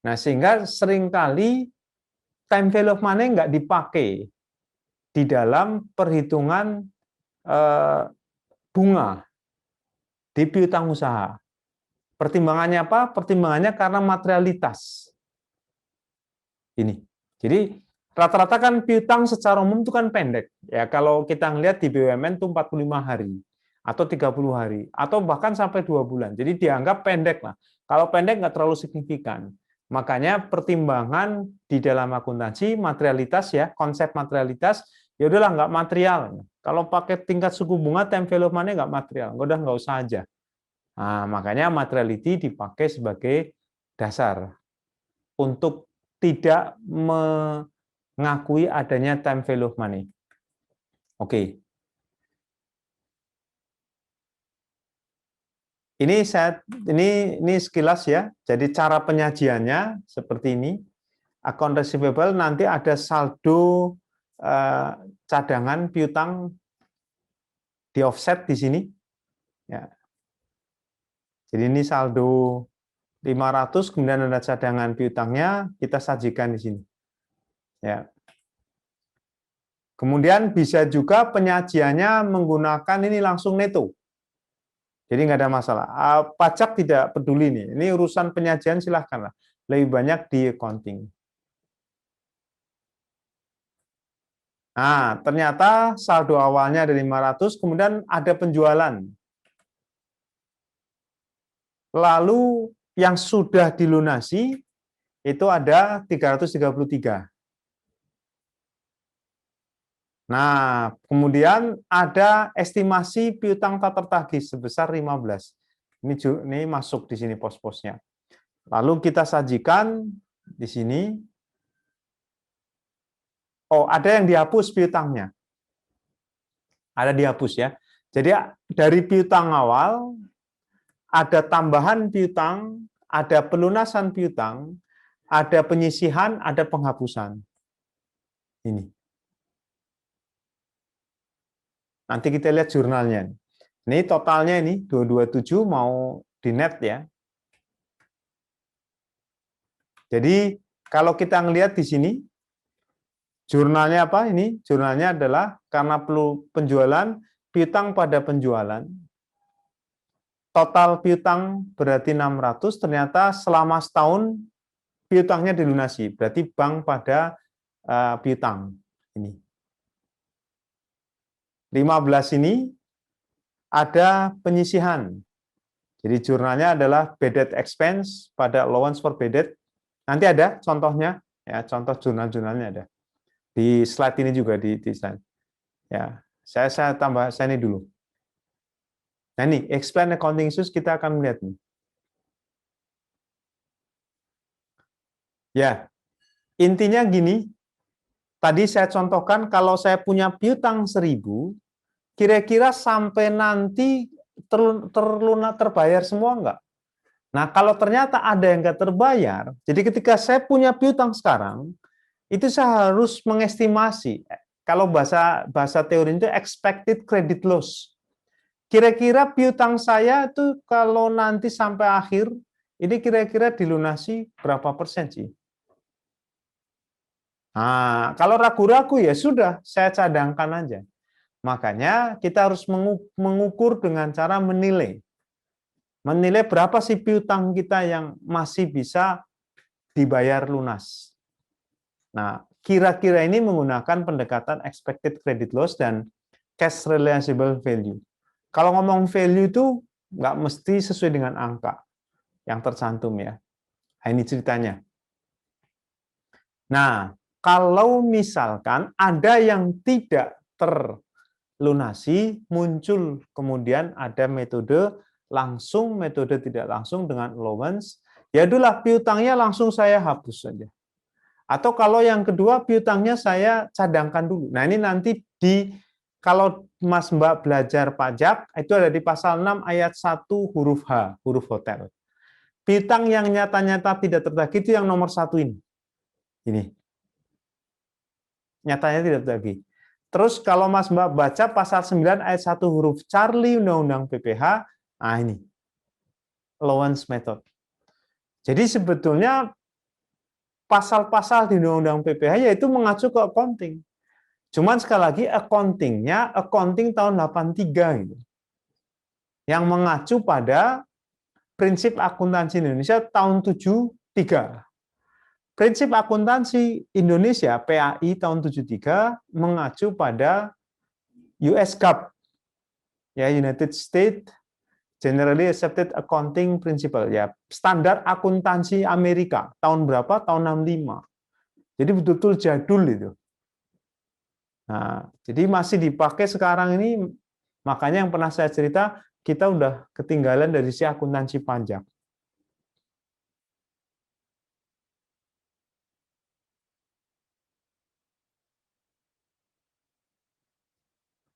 Nah, sehingga seringkali time value of money nggak dipakai di dalam perhitungan bunga di piutang usaha. Pertimbangannya apa? Pertimbangannya karena materialitas. Ini. Jadi rata-rata kan piutang secara umum itu kan pendek. Ya, kalau kita ngelihat di BUMN itu 45 hari atau 30 hari atau bahkan sampai 2 bulan. Jadi dianggap pendek lah. Kalau pendek nggak terlalu signifikan. Makanya pertimbangan di dalam akuntansi materialitas ya, konsep materialitas ya udahlah nggak material. Kalau pakai tingkat suku bunga time value of money nggak material, nggak usah aja. Nah, makanya materiality dipakai sebagai dasar untuk tidak mengakui adanya time value of money. Oke. Ini sekilas ya. Jadi cara penyajiannya seperti ini. Account receivable nanti ada saldo cadangan piutang di offset di sini. Ya. Jadi ini saldo 500, kemudian ada cadangan piutangnya, kita sajikan di sini. Ya. Kemudian bisa juga penyajiannya menggunakan ini langsung neto. Jadi nggak ada masalah. Pajak tidak peduli nih. Ini urusan penyajian silahkanlah. Lebih banyak di accounting. Nah, ternyata saldo awalnya ada 500, kemudian ada penjualan. Lalu yang sudah dilunasi itu ada 333. Nah, kemudian ada estimasi piutang tak tertagih sebesar 15. Ini masuk di sini pos-posnya. Lalu kita sajikan di sini. Oh, ada yang dihapus piutangnya. Ada dihapus ya. Jadi dari piutang awal ada tambahan piutang, ada pelunasan piutang, ada penyisihan, ada penghapusan. Ini. Nanti kita lihat jurnalnya. Ini totalnya ini 227 mau di net ya. Jadi kalau kita ngelihat di sini jurnalnya apa ini? Jurnalnya adalah karena perlu penjualan, piutang pada penjualan. Total piutang berarti 600, ternyata selama setahun piutangnya dilunasi. Berarti bank pada piutang ini. 15 ini ada penyisihan. Jadi jurnalnya adalah bad debt expense pada allowance for bad debt. Nanti ada contohnya, ya contoh jurnal-jurnalnya ada. Di slide ini juga di slide. Ya, saya tambah saya ini dulu. Nah ini explain accounting issues kita akan melihat nih. Ya, intinya gini. Tadi saya contohkan kalau saya punya piutang 1.000, kira-kira sampai nanti terbayar semua enggak? Nah, kalau ternyata ada yang nggak terbayar, jadi ketika saya punya piutang sekarang, itu saya harus mengestimasi. Kalau bahasa teori itu expected credit loss. Kira-kira piutang saya itu kalau nanti sampai akhir, ini kira-kira dilunasi berapa persen sih? Nah, kalau ragu-ragu ya sudah, saya cadangkan aja. Makanya kita harus mengukur dengan cara menilai. Menilai berapa sih piutang kita yang masih bisa dibayar lunas. Nah, kira-kira ini menggunakan pendekatan expected credit loss dan cash realizable value. Kalau ngomong value itu nggak mesti sesuai dengan angka yang tercantum ya. Nah, ini ceritanya. Nah, kalau misalkan ada yang tidak terlunasi, muncul kemudian ada metode langsung, metode tidak langsung dengan allowance, ya itulah piutangnya langsung saya hapus saja. Atau kalau yang kedua piutangnya saya cadangkan dulu. Nah, ini nanti kalau Mas Mbak belajar pajak itu ada di pasal 6 ayat 1 huruf H, huruf hotel. Piutang yang nyata-nyata tidak tertagih itu yang nomor 1 ini. Ini. Nyatanya tidak tertagih. Terus kalau Mas Mbak baca pasal 9 ayat 1 huruf Charlie Undang-Undang PPH, nah ini. Allowance method. Jadi sebetulnya pasal-pasal di Undang-Undang PPH yaitu mengacu ke accounting. Cuman sekali lagi accounting-nya accounting tahun 83 gitu. Yang mengacu pada prinsip akuntansi Indonesia tahun 73. Prinsip akuntansi Indonesia PAI tahun 73 mengacu pada US GAAP. Ya, United States Generally Accepted Accounting Principle ya, standar akuntansi Amerika tahun berapa? Tahun 65. Jadi betul-betul jadul itu. Nah, jadi masih dipakai sekarang ini, makanya yang pernah saya cerita, kita udah ketinggalan dari si akuntansi pajak.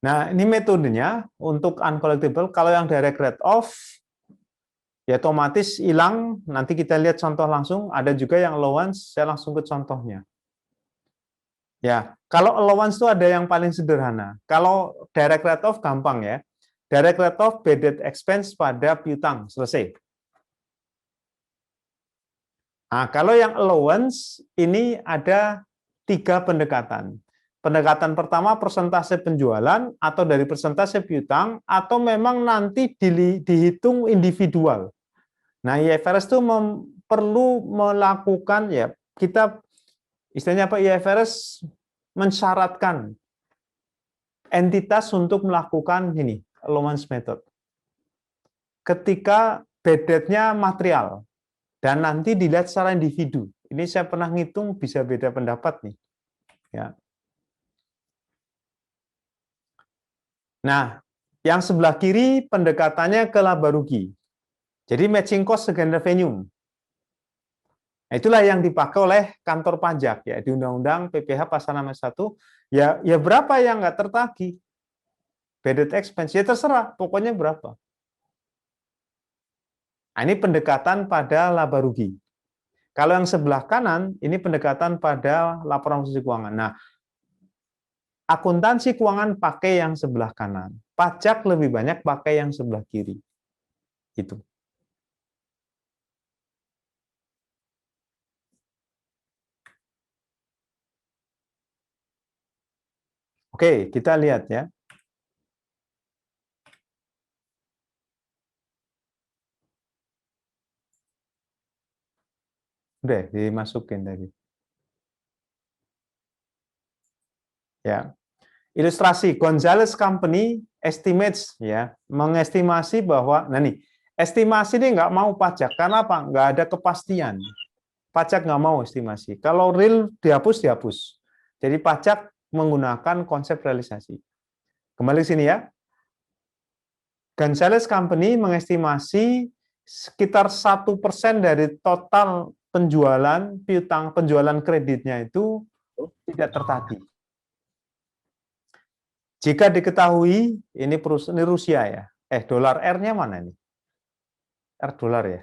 Nah, ini metodenya untuk uncollectible. Kalau yang direct write-off, ya otomatis hilang. Nanti kita lihat contoh langsung. Ada juga yang allowance, saya langsung ke contohnya. Ya, kalau allowance itu ada yang paling sederhana. Kalau direct write-off gampang ya. Direct write-off bad debt expense pada piutang, selesai. Nah, kalau yang allowance ini ada 3 pendekatan. Pendekatan pertama persentase penjualan atau dari persentase piutang atau memang nanti dihitung individual. Nah, IFRS itu perlu melakukan ya kita istilahnya apa, IFRS mensyaratkan entitas untuk melakukan ini allowance method. Ketika bad debt-nya material dan nanti dilihat secara individu. Ini saya pernah ngitung bisa beda pendapat nih. Ya. Nah, yang sebelah kiri pendekatannya ke laba rugi. Jadi matching cost against revenue. Nah, itulah yang dipakai oleh kantor pajak ya di Undang-Undang PPh Pasal 61. Ya berapa yang nggak tertagih? Bad debt expense ya terserah, pokoknya berapa. Nah, ini pendekatan pada laba rugi. Kalau yang sebelah kanan ini pendekatan pada laporan posisi keuangan. Nah, akuntansi keuangan pakai yang sebelah kanan. Pajak lebih banyak pakai yang sebelah kiri. Itu. Oke, kita lihat ya. Udah dimasukin tadi. Ya. Ilustrasi Gonzales Company estimates ya, mengestimasi bahwa estimasi ini nggak mau pajak karena apa? Nggak ada kepastian. Pajak nggak mau estimasi. Kalau real dihapus. Jadi pajak menggunakan konsep realisasi. Kembali ke sini ya. Gonzales Company mengestimasi sekitar 1% dari total penjualan piutang, penjualan kreditnya itu tidak tertagih. Jika diketahui ini Rusia ya, dolar R-nya mana ini? R dolar ya?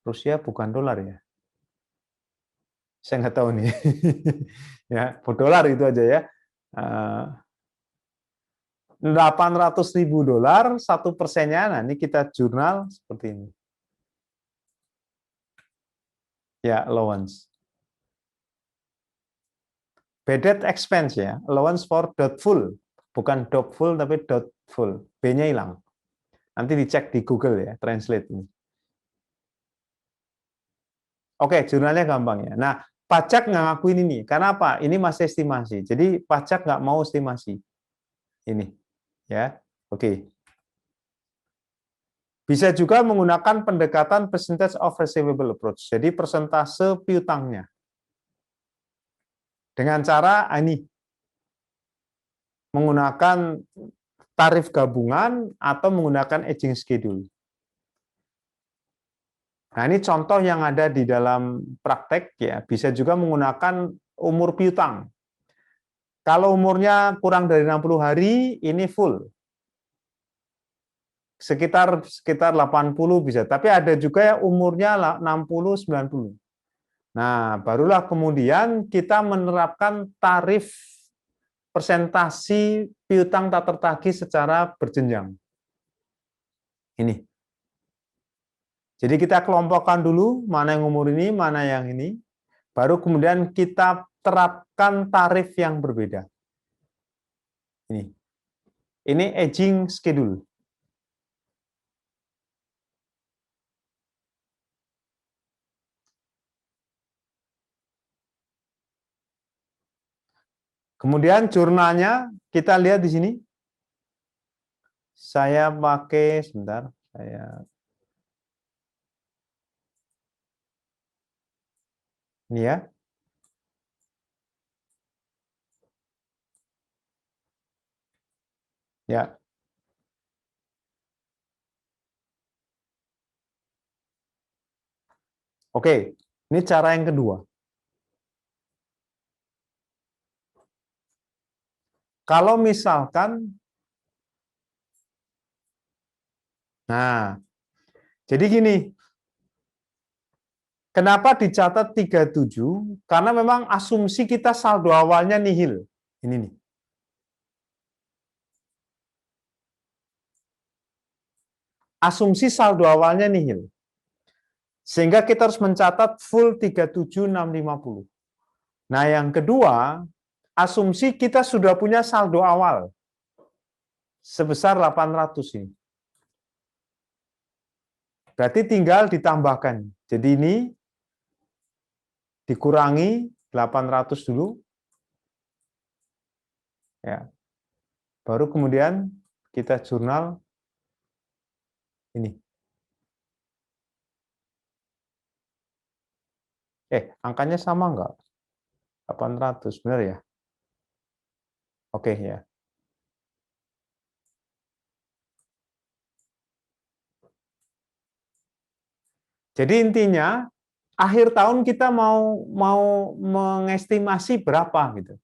Rusia bukan dolar ya? Saya nggak tahu nih. Ya, dolar itu aja ya. 800.000 dolar, 1%-nya, nah ini kita jurnal seperti ini. Ya, allowance. Bad debt expense ya, allowance for doubtful. Bukan doubtful, tapi doubtful. B-nya hilang. Nanti dicek di Google ya, translate ini. Oke, jurnalnya gampang ya. Nah, pajak nggak ngakuin ini. Karena apa? Ini masih estimasi. Jadi pajak nggak mau estimasi. Ini. Ya, oke. Bisa juga menggunakan pendekatan percentage of receivable approach. Jadi persentase piutangnya. Dengan cara ini. Menggunakan tarif gabungan atau menggunakan aging schedule. Nah, ini contoh yang ada di dalam praktek ya, bisa juga menggunakan umur piutang. Kalau umurnya kurang dari 60 hari, ini full. Sekitar 80 bisa, tapi ada juga yang umurnya 60 90. Nah, barulah kemudian kita menerapkan tarif persentasi piutang tak tertagih secara berjenjang. Ini. Jadi kita kelompokkan dulu mana yang umur ini, mana yang ini. Baru kemudian kita terapkan tarif yang berbeda. Ini. Ini aging schedule. Kemudian jurnalnya kita lihat di sini. Saya pakai sebentar, ini ya. Ya. Oke, ini cara yang kedua. Kalau misalkan, nah, jadi gini, kenapa dicatat 37? Karena memang asumsi kita saldo awalnya nihil. Ini nih. Asumsi saldo awalnya nihil. Sehingga kita harus mencatat full 37.650. Nah, yang kedua, asumsi kita sudah punya saldo awal sebesar 800 ini. Berarti tinggal ditambahkan. Jadi ini dikurangi 800 dulu. Ya. Baru kemudian kita jurnal ini. Angkanya sama enggak? 800, benar ya? Oke ya. Jadi intinya akhir tahun kita mau mengestimasi berapa gitu.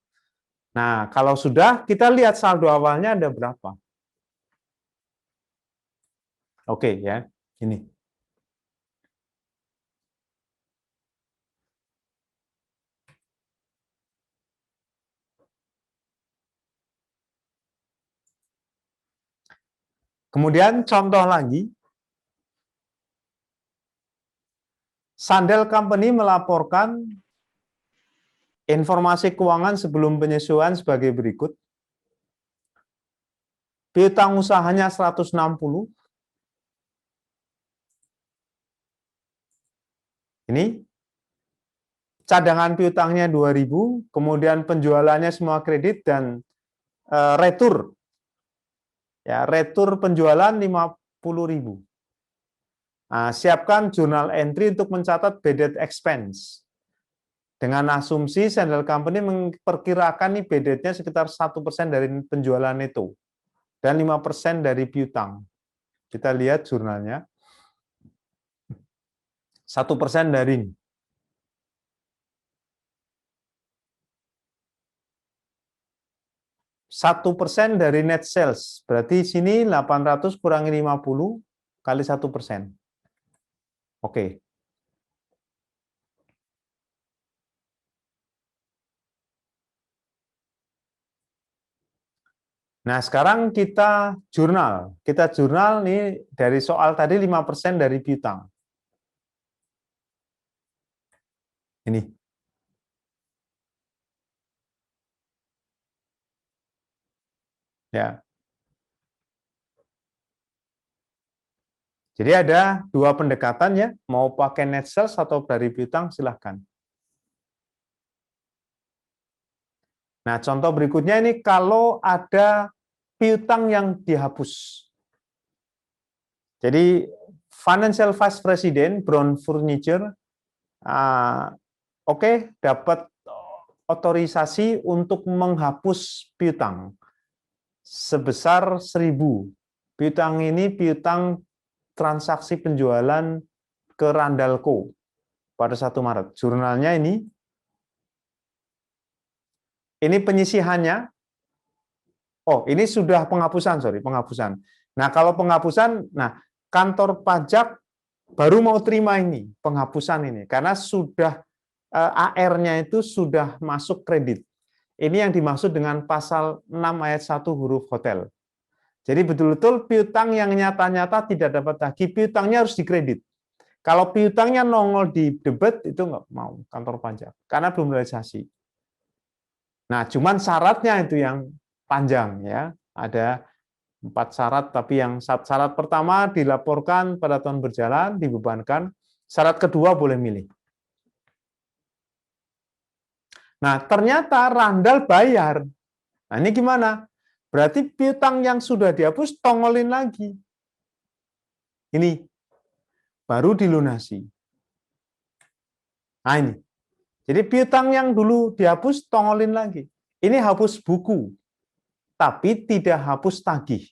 Nah, kalau sudah kita lihat saldo awalnya ada berapa. Oke ya, ini. Kemudian contoh lagi, Sandel Company melaporkan informasi keuangan sebelum penyesuaian sebagai berikut. Piutang usahanya 160. Ini cadangan piutangnya 2.000, kemudian penjualannya semua kredit dan retur. Ya, retur penjualan 50.000. Nah, siapkan jurnal entry untuk mencatat bad debt expense. Dengan asumsi Sandel Company memperkirakan nih bad debt-nya sekitar 1% dari penjualan itu dan 5% dari piutang. Kita lihat jurnalnya. 1% dari ini. 1% dari net sales. Berarti sini 800 kurangi 50 kali 1%. Oke. Nah, sekarang kita jurnal. Kita jurnal nih dari soal tadi 5% dari piutang. Ini. Ya. Jadi ada dua pendekatan ya, mau pakai net sales atau dari piutang silahkan. Nah, contoh berikutnya ini kalau ada piutang yang dihapus. Jadi Financial Vice President Brown Furniture dapat otorisasi untuk menghapus piutang sebesar 1.000. Piutang ini piutang transaksi penjualan ke Randalco pada 1 Maret. Jurnalnya ini penyisihannya. Oh, ini sudah penghapusan, penghapusan. Nah, kalau penghapusan, kantor pajak baru mau terima ini, penghapusan ini, karena sudah AR-nya itu sudah masuk kredit. Ini yang dimaksud dengan pasal 6 ayat 1 huruf hotel. Jadi betul-betul piutang yang nyata-nyata tidak dapat tagih, piutangnya harus dikredit. Kalau piutangnya nongol di debit, itu nggak mau kantor pajak, karena belum realisasi. Nah, cuman syaratnya itu yang panjang ya. Ada 4 syarat, tapi yang syarat pertama dilaporkan pada tahun berjalan, dibebankan. Syarat kedua boleh milih. Nah, ternyata Randal bayar. Nah, ini gimana? Berarti piutang yang sudah dihapus tongolin lagi. Ini baru dilunasi. Nah, ini. Jadi piutang yang dulu dihapus tongolin lagi. Ini hapus buku, tapi tidak hapus tagih.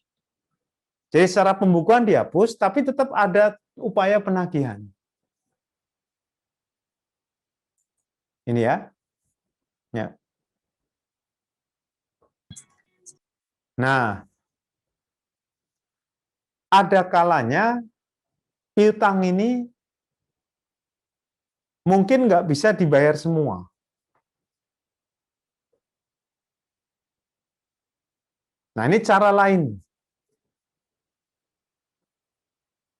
Jadi secara pembukuan dihapus, tapi tetap ada upaya penagihan. Ini ya. Ya. Nah, ada kalanya piutang ini mungkin nggak bisa dibayar semua. Nah, ini cara lain.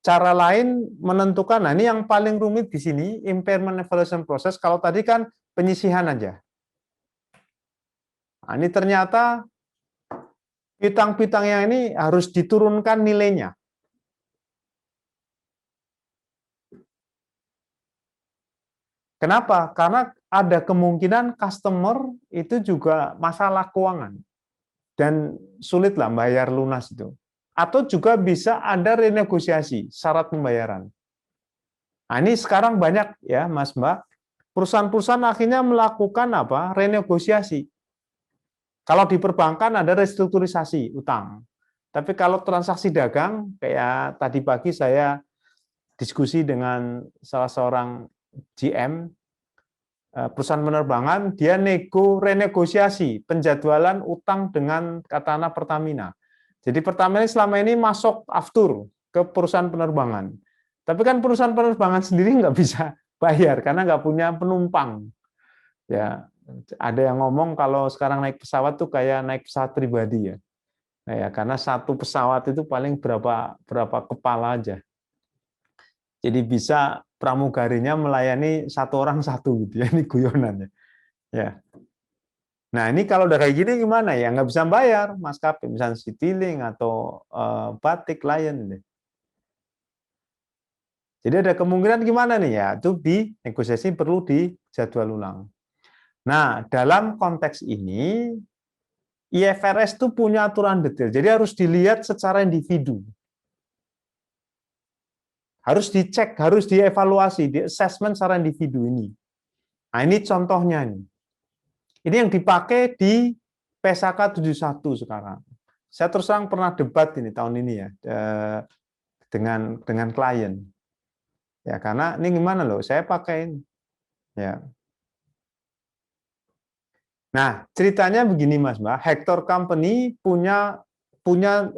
Cara lain menentukan, nah ini yang paling rumit di sini, impairment evaluation process. Kalau tadi kan penyisihan aja. Nah, ini ternyata piutang-piutang yang ini harus diturunkan nilainya. Kenapa? Karena ada kemungkinan customer itu juga masalah keuangan dan sulit lah bayar lunas itu. Atau juga bisa ada renegosiasi syarat pembayaran. Nah, ini sekarang banyak ya, Mas Mbak, perusahaan-perusahaan akhirnya melakukan apa? Renegosiasi. Kalau di perbankan ada restrukturisasi utang. Tapi kalau transaksi dagang, kayak tadi pagi saya diskusi dengan salah seorang GM perusahaan penerbangan, dia renegosiasi penjadwalan utang dengan Katana Pertamina. Jadi Pertamina selama ini masuk aftur ke perusahaan penerbangan. Tapi kan perusahaan penerbangan sendiri nggak bisa bayar karena nggak punya penumpang. Ya, ada yang ngomong kalau sekarang naik pesawat tuh kayak naik pesawat pribadi ya. Nah, ya karena satu pesawat itu paling berapa kepala aja. Jadi bisa pramugarinya melayani satu orang satu gitu ya, ini guyonannya. Ya. Nah ini kalau udah kayak gini gimana ya? Nggak bisa bayar maskapai, misalnya Citylink atau Batik, Lion. Jadi ada kemungkinan gimana nih ya? Itu di negosiasi perlu dijadwal ulang. Nah dalam konteks ini IFRS itu punya aturan detail. Jadi harus dilihat secara individu. Harus dicek, harus dievaluasi, di assessment secara individu ini. Nah ini contohnya nih. Ini yang dipakai di PSAK 71 sekarang. Saya terus terang pernah debat ini tahun ini ya dengan klien. Ya karena ini gimana loh, saya pakai ini. Ya. Nah, ceritanya begini Mas Mbak, Hector Company punya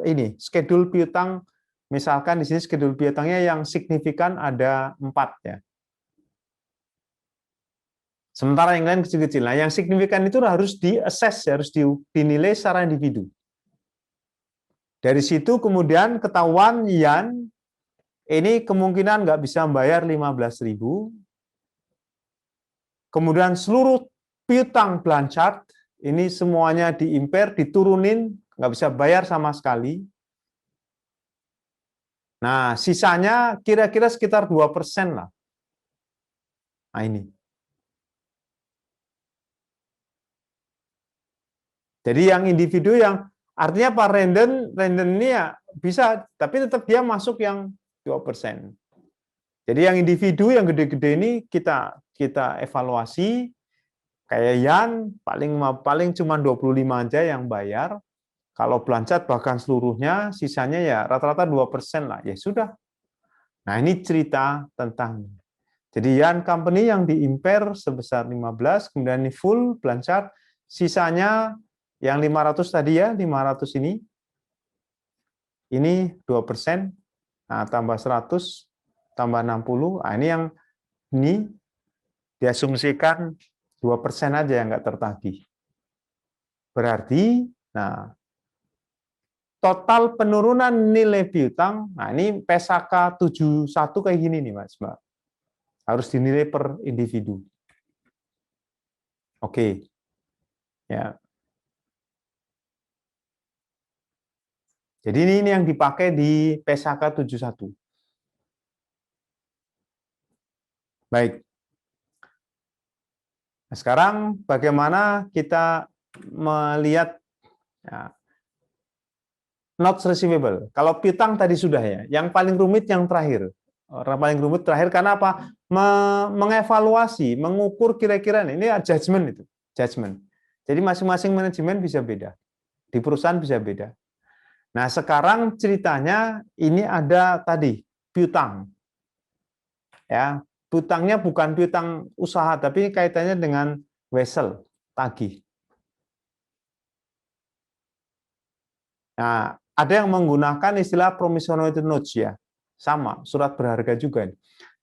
ini schedule piutang, misalkan di sini schedule piutangnya yang signifikan ada 4 ya. Sementara yang lain kecil-kecil. Nah, yang signifikan itu harus di-assess, harus dinilai secara individu. Dari situ kemudian ketahuan Yan ini kemungkinan nggak bisa membayar 15.000. Kemudian seluruh piutang Blanchard ini semuanya diimpair, diturunin, nggak bisa bayar sama sekali. Nah, sisanya kira-kira sekitar 2% lah. Nah, ini. Jadi yang individu yang artinya Pak random ini ya bisa, tapi tetap dia masuk yang 2%. Jadi yang individu yang gede-gede ini kita evaluasi, kayak Yan paling cuma 25 aja yang bayar. Kalau Blanchard bahkan seluruhnya, sisanya ya rata-rata 2% lah. Ya sudah. Nah, ini cerita tentang. Jadi Yan Company yang diimpair sebesar 15, kemudian ini full Blanchard, sisanya yang 500 tadi ya, 500 ini 2%, nah tambah 100, tambah 60, nah ini yang ini diasumsikan 2% aja yang nggak tertagih. Berarti, nah total penurunan nilai piutang, nah ini PSAK 71 kayak gini nih Mas Mbak. Harus dinilai per individu. Oke. Ya. Jadi ini yang dipakai di PSAK 71. Baik. Nah, sekarang bagaimana kita melihat ya, notes receivable. Kalau piutang tadi sudah ya. Yang paling rumit yang terakhir. Orang paling rumit terakhir karena apa? Mengevaluasi, mengukur kira-kira ini judgment itu, judgment. Jadi masing-masing manajemen bisa beda. Di perusahaan bisa beda. Nah, sekarang ceritanya ini ada tadi piutang. Ya, piutangnya bukan piutang usaha tapi kaitannya dengan wesel, tagih. Nah, ada yang menggunakan istilah promissory notes ya. Sama, surat berharga juga.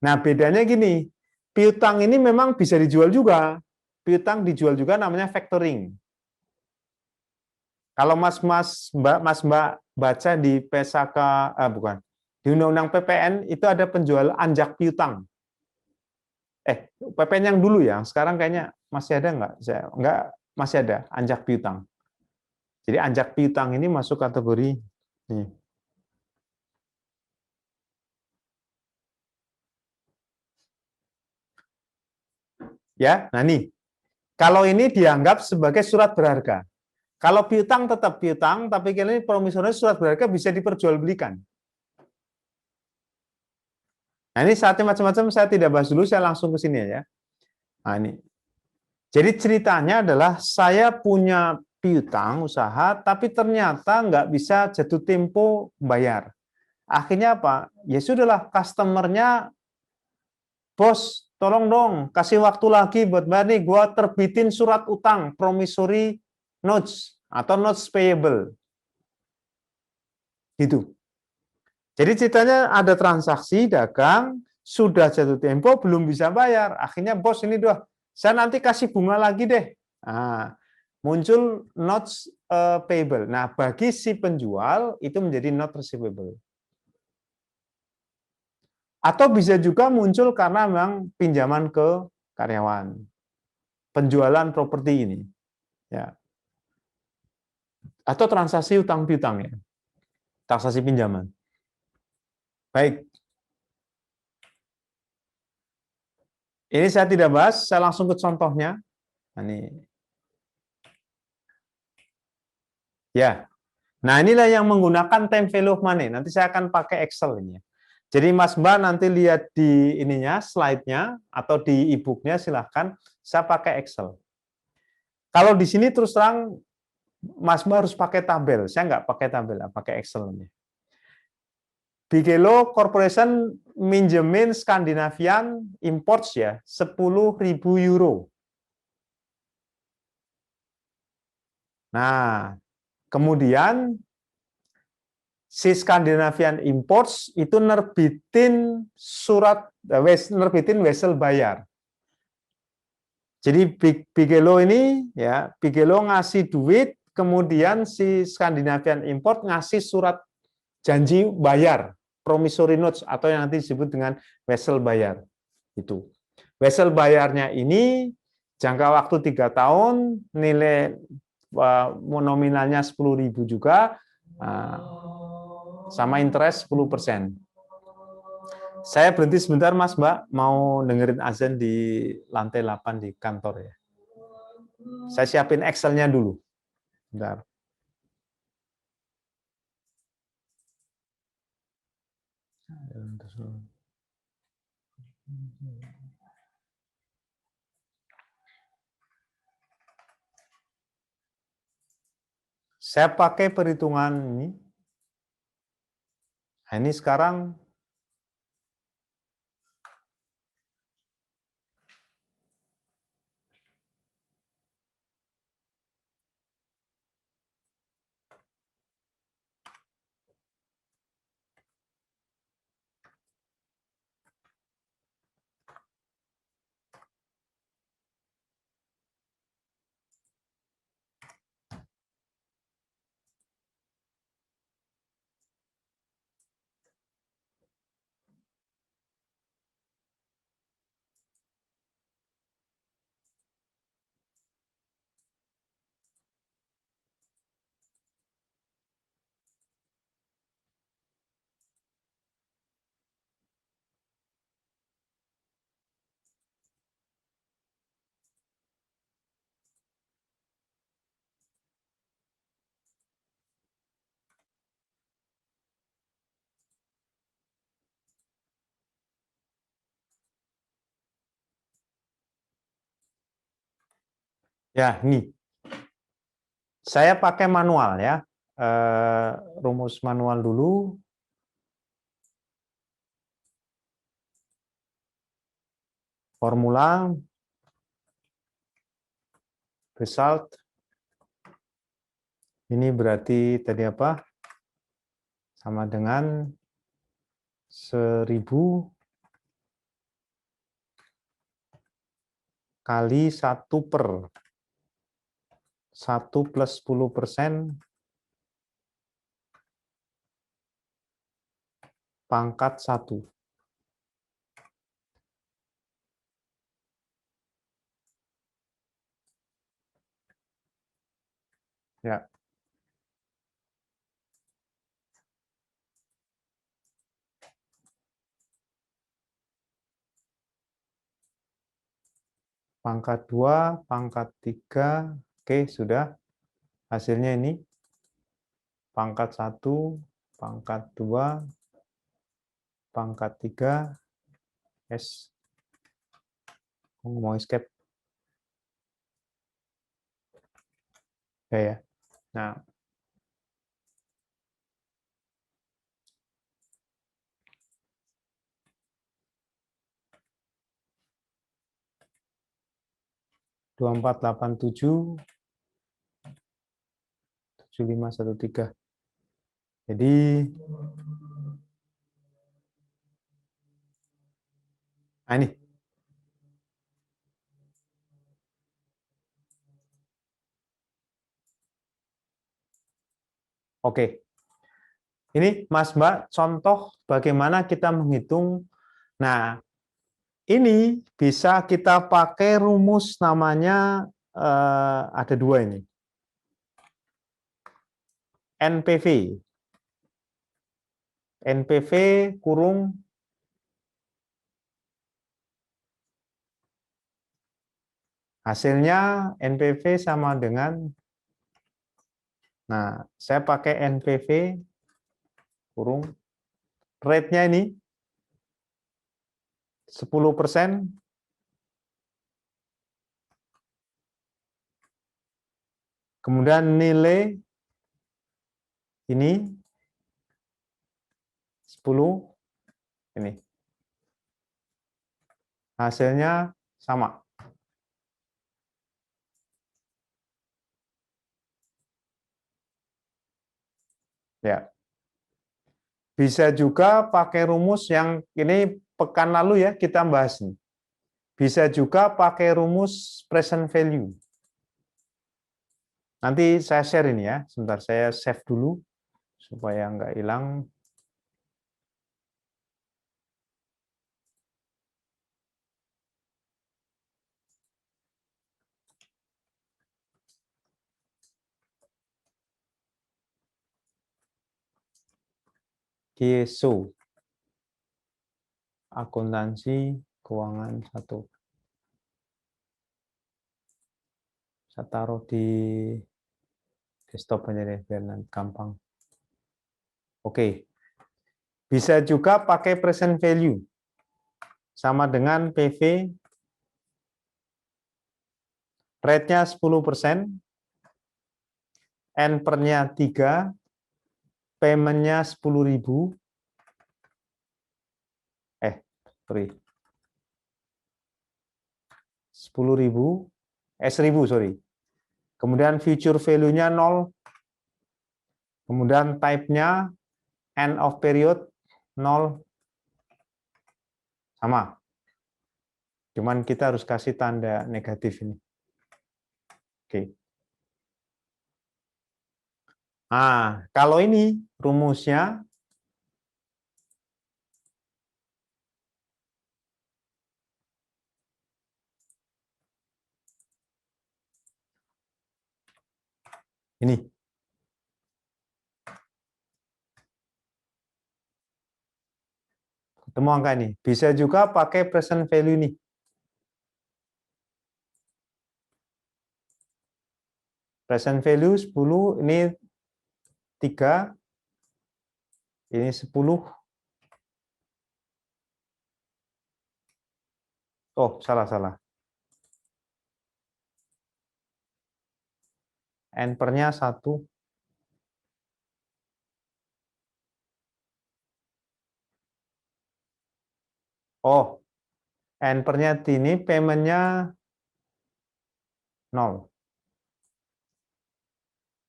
Nah, bedanya gini, piutang ini memang bisa dijual juga. Piutang dijual juga namanya factoring. Kalau Mbak baca di PSAK, bukan, di Undang-Undang PPN itu ada penjual anjak piutang. PPN yang dulu ya, sekarang kayaknya masih ada nggak? Saya nggak masih ada anjak piutang. Jadi anjak piutang ini masuk kategori ini. Ya, nah nih. Kalau ini dianggap sebagai surat berharga. Kalau piutang tetap piutang, tapi kalau ini promisori surat berharga bisa diperjualbelikan. Nah, ini saatnya macam-macam saya tidak bahas dulu, saya langsung ke sini ya. Nah, ini. Jadi ceritanya adalah saya punya piutang usaha, tapi ternyata nggak bisa jatuh tempo bayar. Akhirnya apa? Ya sudahlah, customernya, bos, tolong dong, kasih waktu lagi buat bayar nih, gue terbitin surat utang, promissory notes, atau notes payable. Gitu. Jadi ceritanya ada transaksi dagang, sudah jatuh tempo, belum bisa bayar. Akhirnya bos ini doh, saya nanti kasih bunga lagi deh. Nah, muncul notes payable. Nah, bagi si penjual itu menjadi not receivable. Atau bisa juga muncul karena memang pinjaman ke karyawan. Penjualan properti ini. Ya. Atau transaksi utang piutang ya. Transaksi pinjaman. Baik. Ini saya tidak bahas, saya langsung ke contohnya. Nah, ini. Ya. Nah, inilah yang menggunakan time value of money. Nanti saya akan pakai Excel ini. Jadi Mas Mbak nanti lihat di ininya, slide-nya, atau di e-book-nya silahkan, saya pakai Excel. Kalau di sini terus terang, Mas Mbak harus pakai tabel. Saya nggak pakai tabel, pakai Excel-nya. Bigelow Corporation minjemin Scandinavian Imports ya, 10.000 euro. Nah, kemudian si Scandinavian Imports itu nerbitin nerbitin wesel bayar. Jadi Bigelow ini ya, Bigelow ngasih duit, kemudian si Scandinavian Import ngasih surat janji bayar, promissory notes atau yang nanti disebut dengan wesel bayar. Itu. Wesel bayarnya ini jangka waktu 3 tahun, nilai nominalnya 10.000 juga, sama interest 10%. Saya berhenti sebentar Mas Mbak, mau dengerin azan di lantai 8 di kantor ya. Saya siapin Excel-nya dulu. Bentar. Saya pakai perhitungan ini. Nah, ini sekarang ya ini. Saya pakai manual ya. Rumus manual dulu. Formula result. Ini berarti tadi apa? Sama dengan 1.000 kali 1 plus 10% pangkat 1. Ya. Pangkat 2, pangkat 3. Oke, sudah. Hasilnya ini. Pangkat 1, pangkat 2, pangkat 3, S. Mau escape. Ya. Nah, dua empat delapan tujuh 7513. Jadi nah ini. Oke. Ini Mas Mbak contoh bagaimana kita menghitung. Nah, ini bisa kita pakai rumus namanya ada dua ini. NPV. NPV kurung hasilnya NPV sama dengan, nah saya pakai NPV kurung rate-nya ini 10%, kemudian nilai ini 10, ini hasilnya sama. Ya. Bisa juga pakai rumus yang ini pekan lalu ya kita bahas nih. Bisa juga pakai rumus present value. Nanti saya share ini ya. Sebentar saya save dulu supaya nggak hilang. KSO. Akuntansi keuangan 1. Saya taruh di desktop aja deh biar nanti gampang. Oke. Bisa juga pakai present value. Sama dengan PV rate-nya 10%, N-nya 3, payment-nya 10.000. Sorry. 10.000, 1.000, sorry. Kemudian future value-nya 0. Kemudian type-nya end of period 0. Sama. Cuman kita harus kasih tanda negatif ini. Oke. Nah, kalau ini rumusnya ini. Ketemu angka ini. Bisa juga pakai present value ini. Present value 10, ini 3, ini 10. Oh, salah. N-nya 1. Oh, N-nya ini payment-nya 0.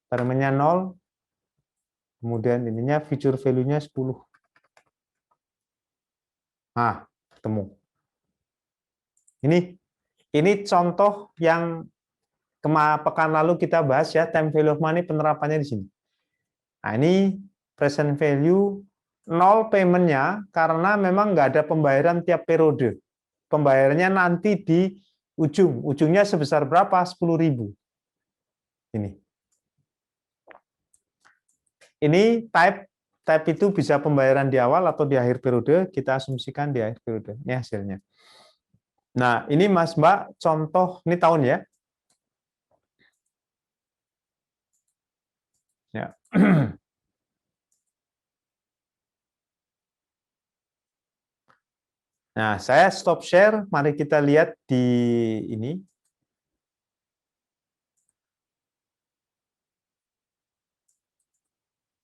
Payment-nya 0. Kemudian ininya future value-nya 10. Nah, ketemu. Ini contoh yang pekan lalu kita bahas ya, time value of money penerapannya di sini. Nah, ini present value 0 payment-nya karena memang nggak ada pembayaran tiap periode. Pembayarannya nanti di ujung. Ujungnya sebesar berapa? 10.000. Ini. ini type itu bisa pembayaran di awal atau di akhir periode, kita asumsikan di akhir periode. Ini hasilnya. Nah, ini Mas Mbak, contoh, ini tahun ya. Ya. Nah, saya stop share, mari kita lihat di ini.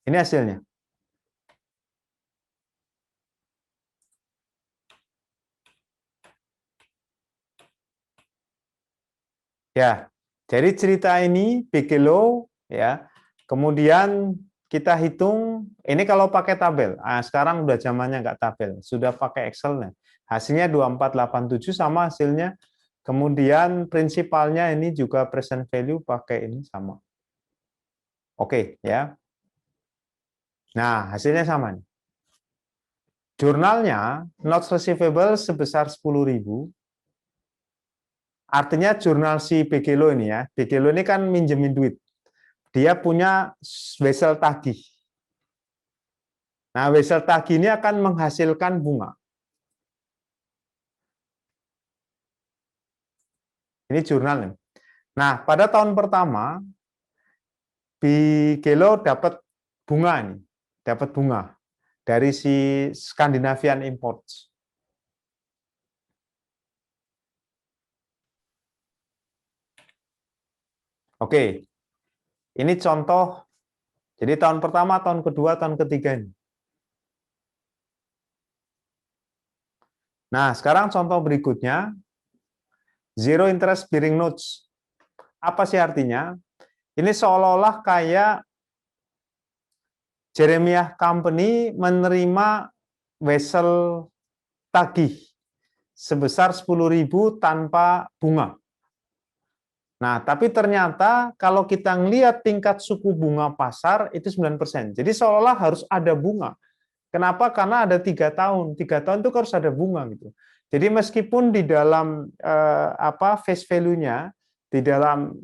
Ini hasilnya. Ya, jadi cerita ini Bigelow ya. Kemudian kita hitung ini kalau pakai tabel. Ah, sekarang udah zamannya nggak tabel, sudah pakai Excel-nya. Hasilnya 2487 sama hasilnya. Kemudian prinsipalnya ini juga present value pakai ini sama. Oke, ya. Nah, hasilnya sama nih. Jurnalnya notes receivable sebesar 10.000. Artinya jurnal si Begelo ini ya. Begelo ini kan minjemin duit. Dia punya wesel tagih. Nah, wesel tagih ini akan menghasilkan bunga. Ini jurnalnya. Nah, pada tahun pertama, Bigelow dapat bunga ini, dapat bunga dari si Scandinavian Imports. Oke, ini contoh. Jadi tahun pertama, tahun kedua, tahun ketiga ini. Nah, sekarang contoh berikutnya, zero interest bearing notes. Apa sih artinya? Ini seolah-olah kayak Jeremiah Company menerima wesel tagih sebesar 10.000 tanpa bunga. Nah, tapi ternyata kalau kita ngelihat tingkat suku bunga pasar itu 9%. Jadi seolah-olah harus ada bunga. Kenapa? Karena ada 3 tahun. 3 tahun itu harus ada bunga gitu. Jadi meskipun di dalam face value-nya, di dalam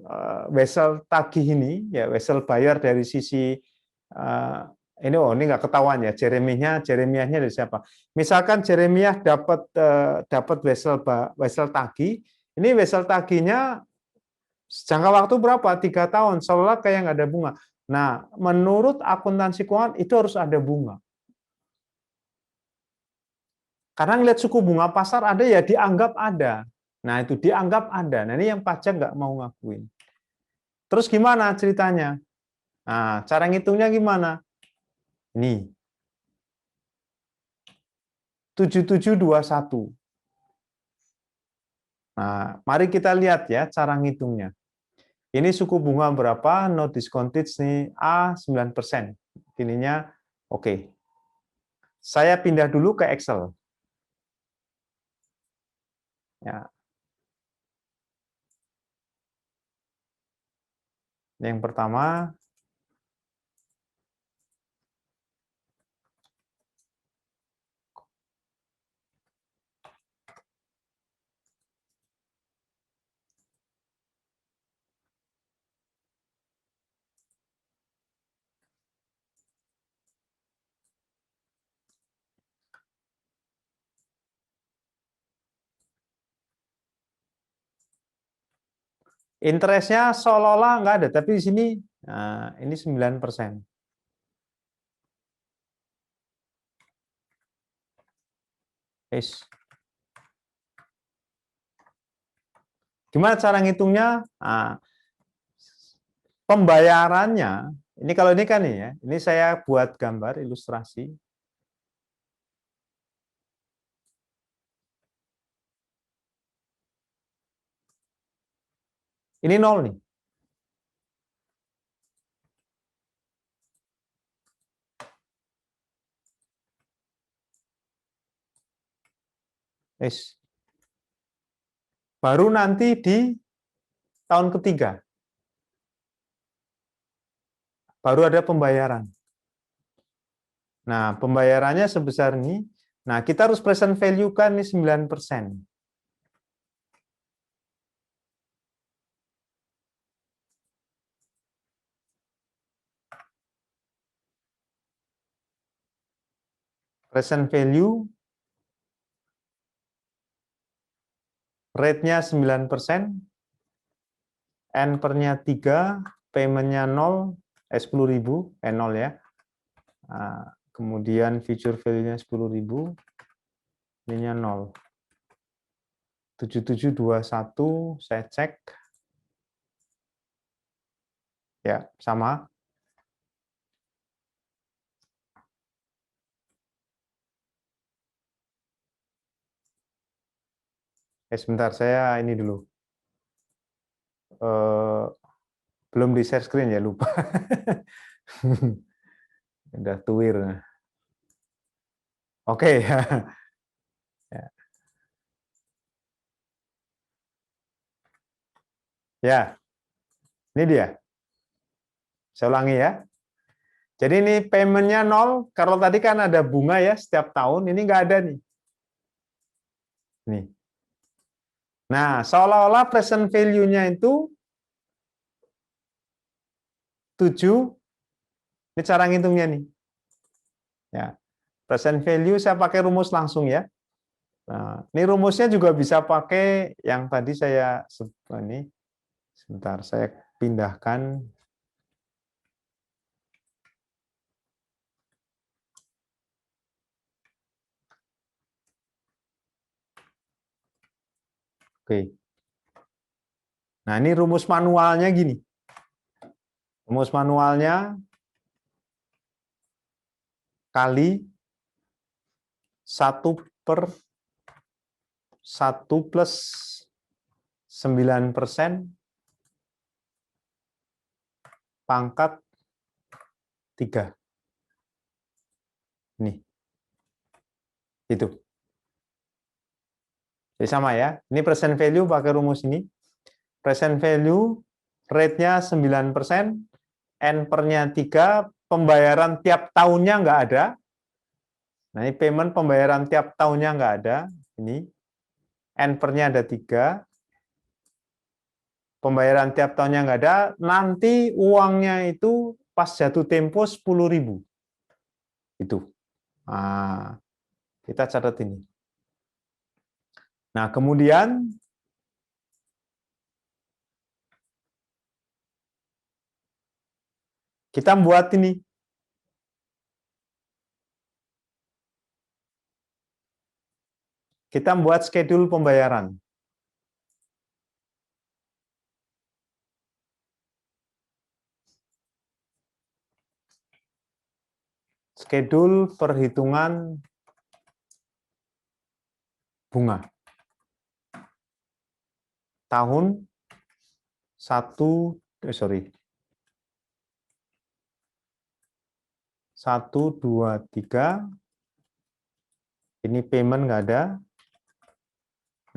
wesel tagih ini, ya wesel bayar dari sisi ini nggak ketahuan ya Jeremiahnya dari siapa. Misalkan Jeremiah dapat wesel tagih, ini wesel tagihnya jangka waktu berapa? 3 tahun, seolah kayak nggak ada bunga. Nah, menurut akuntansi keuangan itu harus ada bunga. Karena ngelihat suku bunga pasar ada ya dianggap ada. Nah, itu dianggap ada. Nah, ini yang pajak nggak mau ngakuin. Terus gimana ceritanya? Nah, cara ngitungnya gimana? Ini 7721. Nah, mari kita lihat ya cara ngitungnya. Ini suku bunga berapa? No discounted nih A 9%. Ininya oke. Saya pindah dulu ke Excel. Ya. Yang pertama, interestnya seolah-olah nggak ada, tapi di sini ini 9%. Gimana cara ngitungnya? Nah, pembayarannya, ini kalau ini kan nih ya, ini saya buat gambar ilustrasi. Ini 0 nih. Baru nanti di tahun ketiga, baru ada pembayaran. Nah, pembayarannya sebesar ini. Nah, kita harus present value kan ini 9%. present value, rate-nya 9%, N-nya 3, payment-nya 0, 10.000, 0 ya. Nah, kemudian future value-nya 10.000, ini-nya 0. 7721, saya cek. Ya, sama. Sebentar, saya ini dulu. Belum di share screen ya, lupa. Udah tuir. Oke. Ya. Ya, ini dia. Saya ulangi ya. Jadi ini payment-nya 0, kalau tadi kan ada bunga ya setiap tahun, ini nggak ada nih. Nih. Nah, seolah-olah present value-nya itu 7, ini cara ngitungnya nih. Ya. Present value saya pakai rumus langsung ya. Nah, ini rumusnya juga bisa pakai yang tadi saya ini. Sebentar, saya pindahkan. Oke. Nah, ini rumus manualnya gini. Rumus manualnya kali 1 per 1 plus 9% pangkat 3. Nih. Itu. Jadi sama ya. Ini present value pakai rumus ini. Present value rate-nya 9%, N-nya 3, pembayaran tiap tahunnya nggak ada. Nah, ini payment pembayaran tiap tahunnya nggak ada. Ini. N-nya ada 3. Pembayaran tiap tahunnya nggak ada. Nanti uangnya itu pas jatuh tempo 10.000. Itu. Nah, kita catat ini. Nah, kemudian kita buat ini. Kita buat schedule pembayaran. Schedule perhitungan bunga. Tahun 1, 2, 3. Ini payment nggak ada.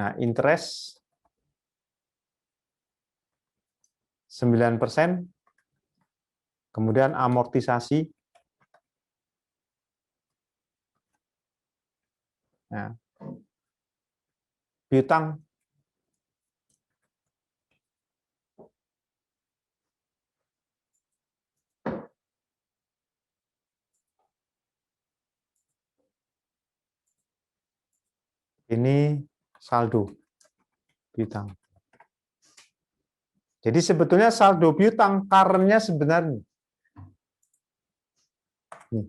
Nah, interest 9%. Kemudian amortisasi. Nah, piutang. Ini saldo piutang. Jadi sebetulnya saldo piutang current-nya sebenarnya nih.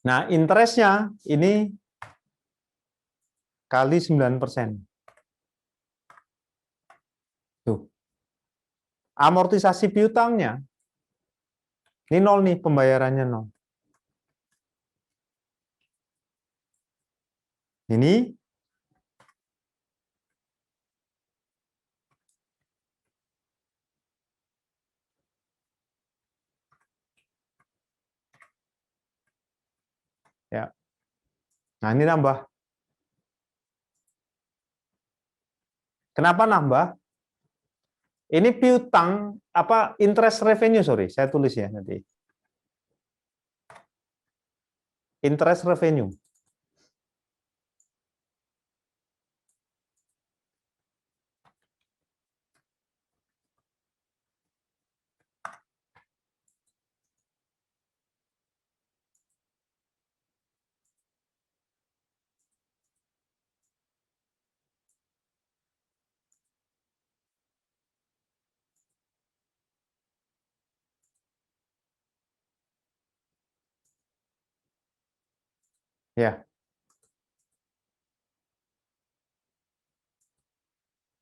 Nah, interest-nya ini kali 9%. Tuh. Amortisasi piutangnya ini 0 nih, pembayarannya 0. Ini ya. Nah, ini nambah. Kenapa nambah? Ini piutang apa interest revenue, sorry, saya tulis ya nanti. Interest revenue. Ya.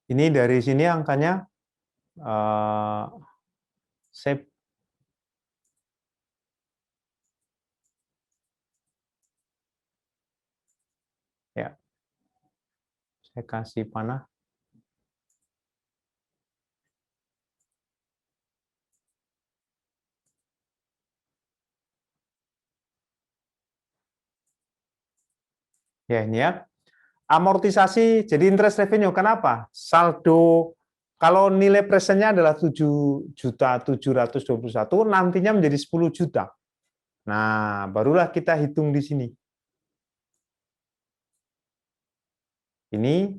Ini dari sini angkanya save. Ya, saya kasih panah. Ya, ini ya. Amortisasi, jadi interest revenue. Kenapa? Saldo, kalau nilai presentnya adalah 7.721, nantinya menjadi 10 juta. Nah, barulah kita hitung di sini. Ini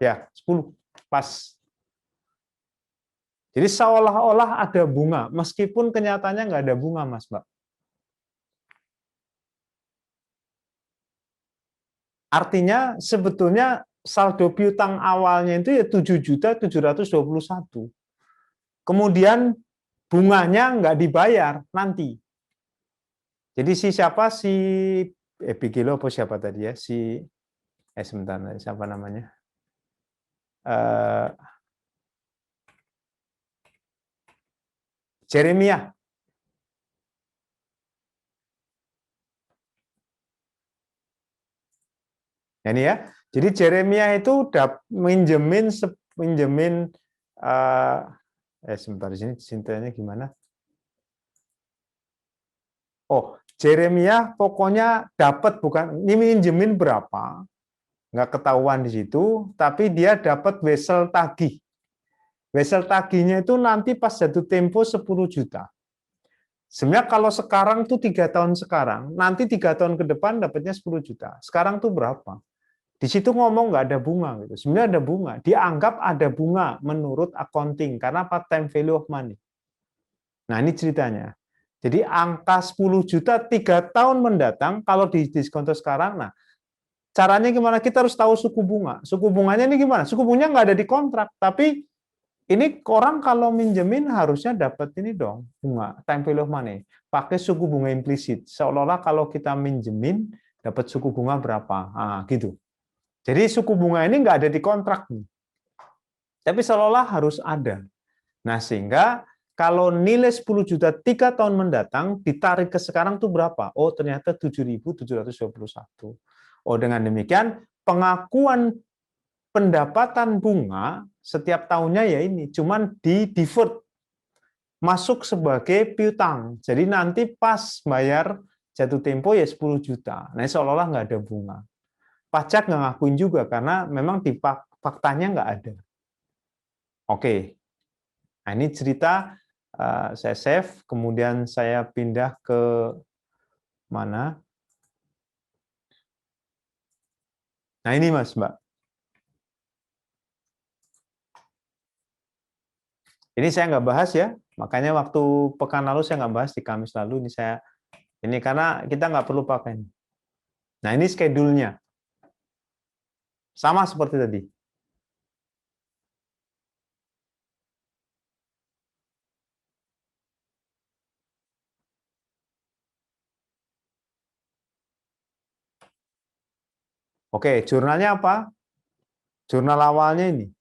ya 10 pas. Jadi seolah-olah ada bunga, meskipun kenyataannya nggak ada bunga, Mas, Mbak. Artinya sebetulnya saldo piutang awalnya itu ya 7.721. Kemudian bunganya nggak dibayar nanti. Jadi si siapa si Epigelo apa siapa tadi ya si sebentar siapa namanya Jeremia. Ini ya. Jadi Jeremia itu minjemin sebentar di sini cintanya gimana? Oh, Jeremia pokoknya dapat bukan ini minjemin berapa? Nggak ketahuan di situ, tapi dia dapat wesel tagih. Wesel tagihnya itu nanti pas jatuh tempo 10 juta. Sebenarnya kalau sekarang tuh 3 tahun sekarang, nanti 3 tahun ke depan dapatnya 10 juta. Sekarang tuh berapa? Di situ ngomong nggak ada bunga gitu. Sebenarnya ada bunga. Dianggap ada bunga menurut accounting karena apa? Time value of money. Nah ini ceritanya. Jadi angka 10 juta 3 tahun mendatang kalau di diskonto sekarang, nah caranya gimana? Kita harus tahu suku bunga. Suku bunganya ini gimana? Suku bunganya nggak ada di kontrak, tapi ini orang kalau minjemin harusnya dapat ini dong, bunga, time value of money. Pakai suku bunga implisit. Seolah-olah kalau kita minjemin, dapat suku bunga berapa. Nah, gitu. Jadi suku bunga ini nggak ada di kontrak. Tapi seolah-olah harus ada. Nah, sehingga kalau nilai 10 juta 3 tahun mendatang, ditarik ke sekarang tuh berapa? Oh, ternyata 7.721. Oh, dengan demikian, pengakuan pendapatan bunga setiap tahunnya ya ini, cuman di deferred masuk sebagai piutang. Jadi nanti pas bayar jatuh tempo ya 10 juta. Nah, seolah-olah nggak ada bunga. Pajak nggak ngakuin juga karena memang di faktanya nggak ada. Oke, nah ini cerita saya save, kemudian saya pindah ke mana? Nah ini Mas, Mbak. Ini saya nggak bahas ya, makanya waktu pekan lalu saya nggak bahas, di Kamis lalu ini karena kita nggak perlu pakai ini. Nah ini schedule-nya, sama seperti tadi. Oke, jurnalnya apa? Jurnal awalnya ini,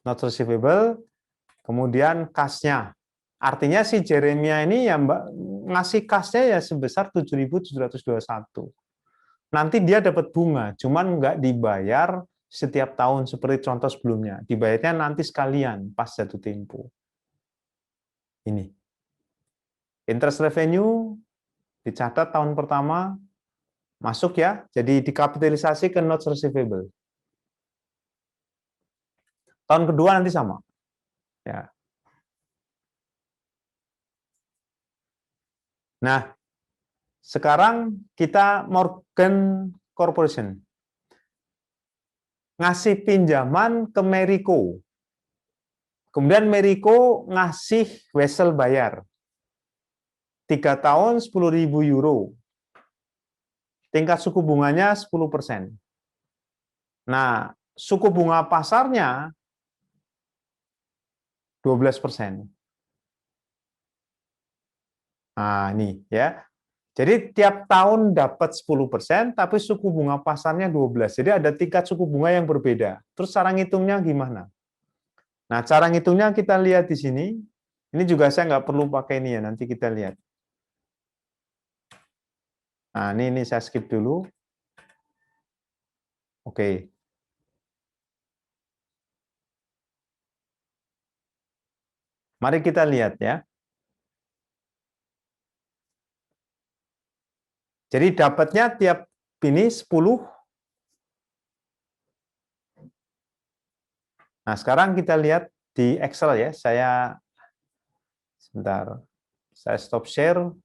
not receivable, kemudian kas-nya. Artinya si Jeremia ini ya Mbak ngasih kasnya ya sebesar 7.721. Nanti dia dapat bunga, cuman nggak dibayar setiap tahun seperti contoh sebelumnya. Dibayarnya nanti sekalian pas jatuh tempo. Ini. Interest revenue dicatat tahun pertama masuk ya, jadi dikapitalisasi ke notes receivable. Tahun kedua nanti sama. Ya. Nah, sekarang kita Morgan Corporation ngasih pinjaman ke Meriko. Kemudian Meriko ngasih wesel bayar. 3 tahun 10.000 euro. Tingkat suku bunganya 10%. Nah, suku bunga pasarnya 12%. Nah, ini ya. Jadi tiap tahun dapat 10%, tapi suku bunga pasarnya 12. Jadi ada tingkat suku bunga yang berbeda. Terus cara ngitungnya gimana? Nah, cara ngitungnya kita lihat di sini. Ini juga saya nggak perlu pakai ini ya, nanti kita lihat. Nah, ini saya skip dulu. Oke. Mari kita lihat ya. Jadi dapatnya tiap ini 10. Nah, sekarang kita lihat di Excel ya. Sebentar. Saya stop share.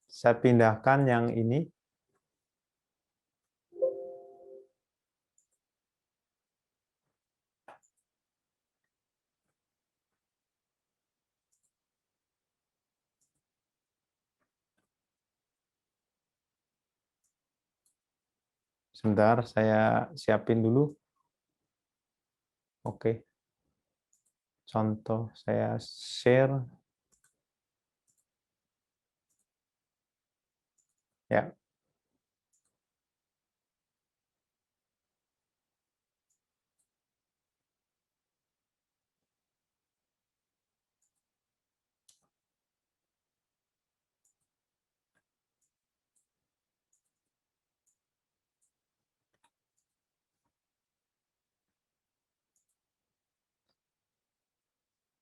Saya pindahkan yang ini. Sebentar, saya siapin dulu. Oke. Contoh saya share. Ya.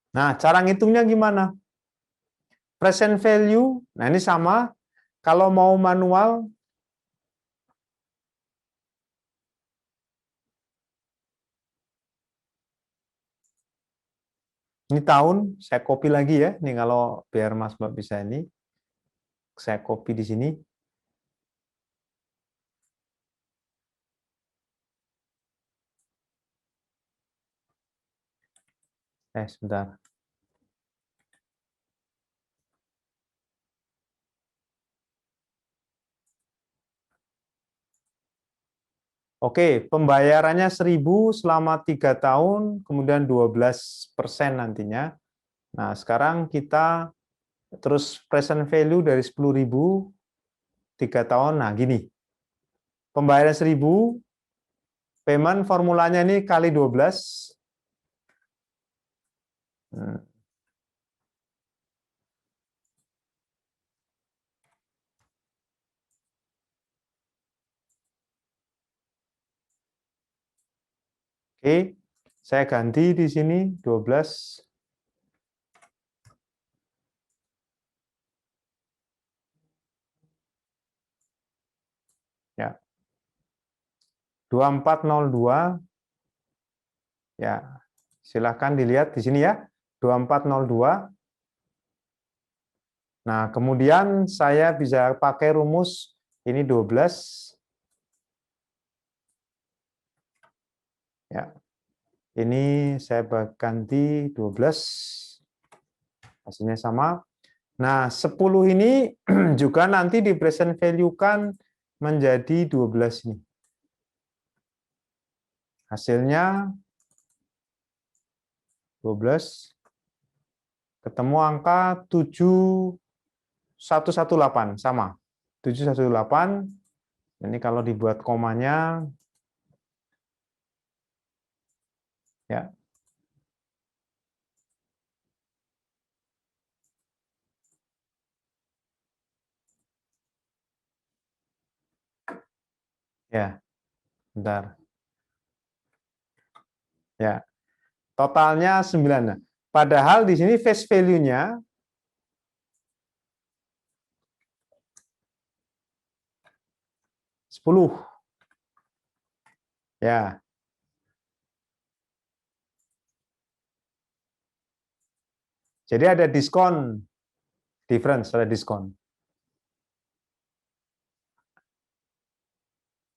Nah, cara ngitungnya gimana? Present value, nah ini sama. Kalau mau manual, ini tahun, saya copy lagi ya. Ini kalau biar Mas Mbak bisa ini, saya copy di sini. Sebentar. Oke, pembayarannya 1.000 selama 3 tahun, kemudian 12% nantinya. Nah, sekarang kita terus present value dari 10.000, 3 tahun. Nah, gini. Pembayaran 1.000, payment formulanya ini kali 12. Oke, saya ganti di sini 12. Ya. 2402. Ya. Silahkan dilihat di sini ya. 2402. Nah, kemudian saya bisa pakai rumus ini 12. Ya. Ini saya ganti 12. Hasilnya sama. Nah, 10 ini juga nanti di present value-kan menjadi 12 ini. Hasilnya 12. Ketemu angka 7118 sama. 718. Ini kalau dibuat komanya ya. Ya, bentar. Ya. Totalnya 9. Padahal di sini face value-nya 10. Ya. Jadi ada diskon, difference, ada diskon.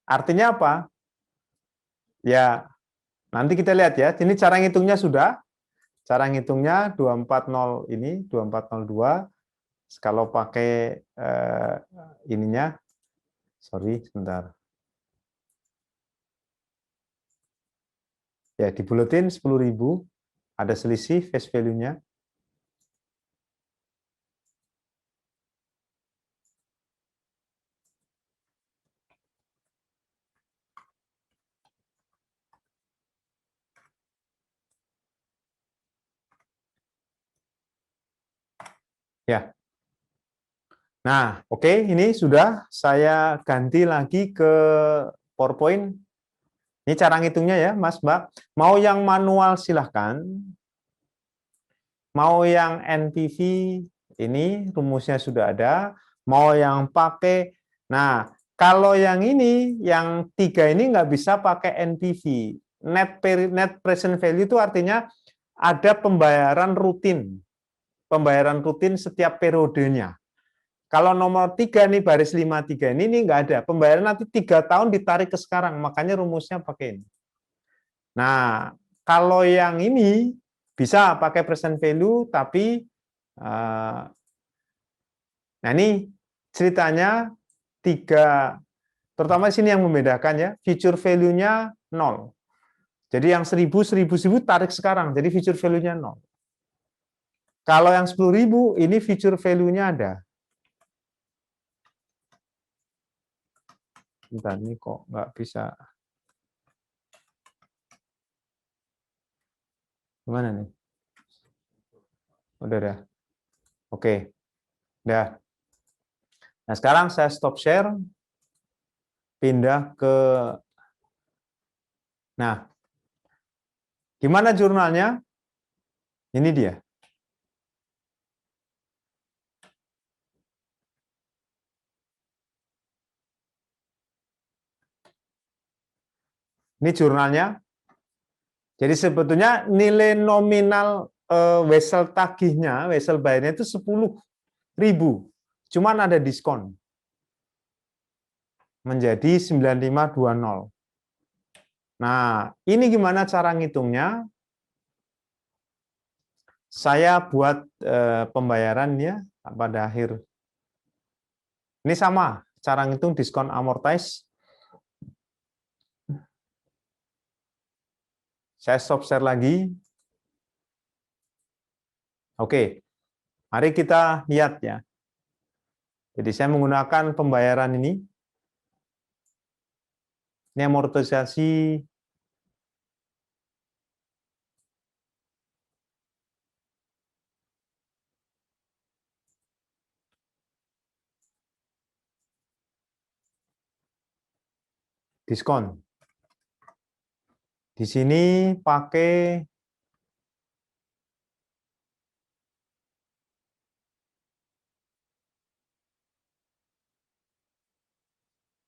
Artinya apa? Ya, nanti kita lihat ya. Ini cara ngitungnya sudah. Cara ngitungnya 240 ini, 2402. Kalau pakai ininya, sorry, sebentar. Ya, dibuletin 10.000, ada selisih face value-nya. Ya. Nah, oke, ini sudah saya ganti lagi ke PowerPoint. Ini cara ngitungnya ya, Mas, Mbak. Mau yang manual silahkan. Mau yang NPV, ini rumusnya sudah ada. Mau yang pakai, nah, kalau yang ini, yang 3 ini nggak bisa pakai NPV. Net present value itu artinya ada pembayaran rutin. Pembayaran rutin setiap periodenya. Kalau nomor 3 nih, baris 53 ini nggak ada. Pembayaran nanti 3 tahun ditarik ke sekarang. Makanya rumusnya pakai ini. Nah, kalau yang ini bisa pakai present value, tapi nah ini ceritanya 3, terutama di sini yang membedakan ya, future value-nya 0. Jadi yang 1000, 1000, 1000 tarik sekarang, jadi future value-nya 0. Kalau yang 10.000, ini future value-nya ada. Bentar, ini kok nggak bisa. Gimana nih? Udah ya? Oke. Udah. Nah, sekarang saya stop share. Pindah ke... Nah, gimana jurnalnya? Ini dia. Ini jurnalnya. Jadi sebetulnya nilai nominal wesel tagihnya, wesel bayarnya itu 10.000. Cuman ada diskon. Menjadi 9520. Nah, ini gimana cara ngitungnya? Saya buat pembayarannya pada akhir. Ini sama, cara ngitung diskon amortize. Saya stop share lagi. Oke, mari kita lihat ya. Jadi saya menggunakan pembayaran ini. Ini amortisasi diskon. Di sini pakai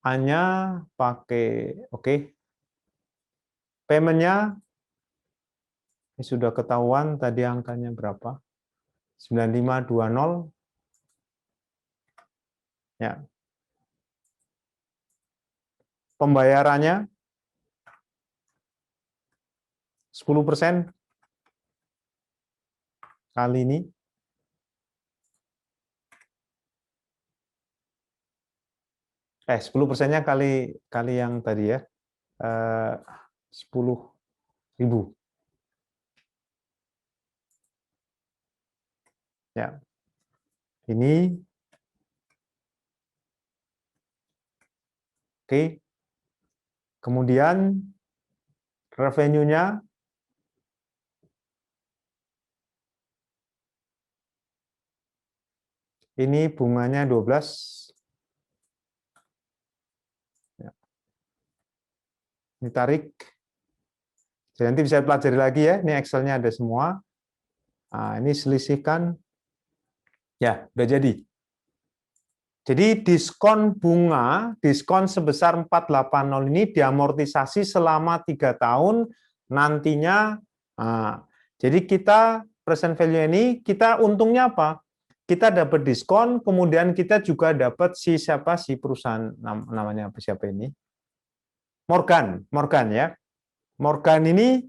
hanya pakai paymentnya ini sudah ketahuan tadi angkanya berapa, 9520 ya. Pembayarannya 10% kali ini 10%-nya kali yang tadi ya, 10.000 ya. Ini oke. Kemudian revenue-nya ini bunganya 12 ya. Ditarik. Jadi nanti bisa pelajari lagi ya, ini Excel-nya ada semua. Nah, ini selisihkan. Ya, udah jadi. Jadi diskon bunga, diskon sebesar 480 ini diamortisasi selama 3 tahun nantinya. Nah, jadi kita present value ini, kita untungnya apa? Kita dapat diskon, kemudian kita juga dapat si perusahaan namanya siapa ini? Morgan ya. Morgan ini,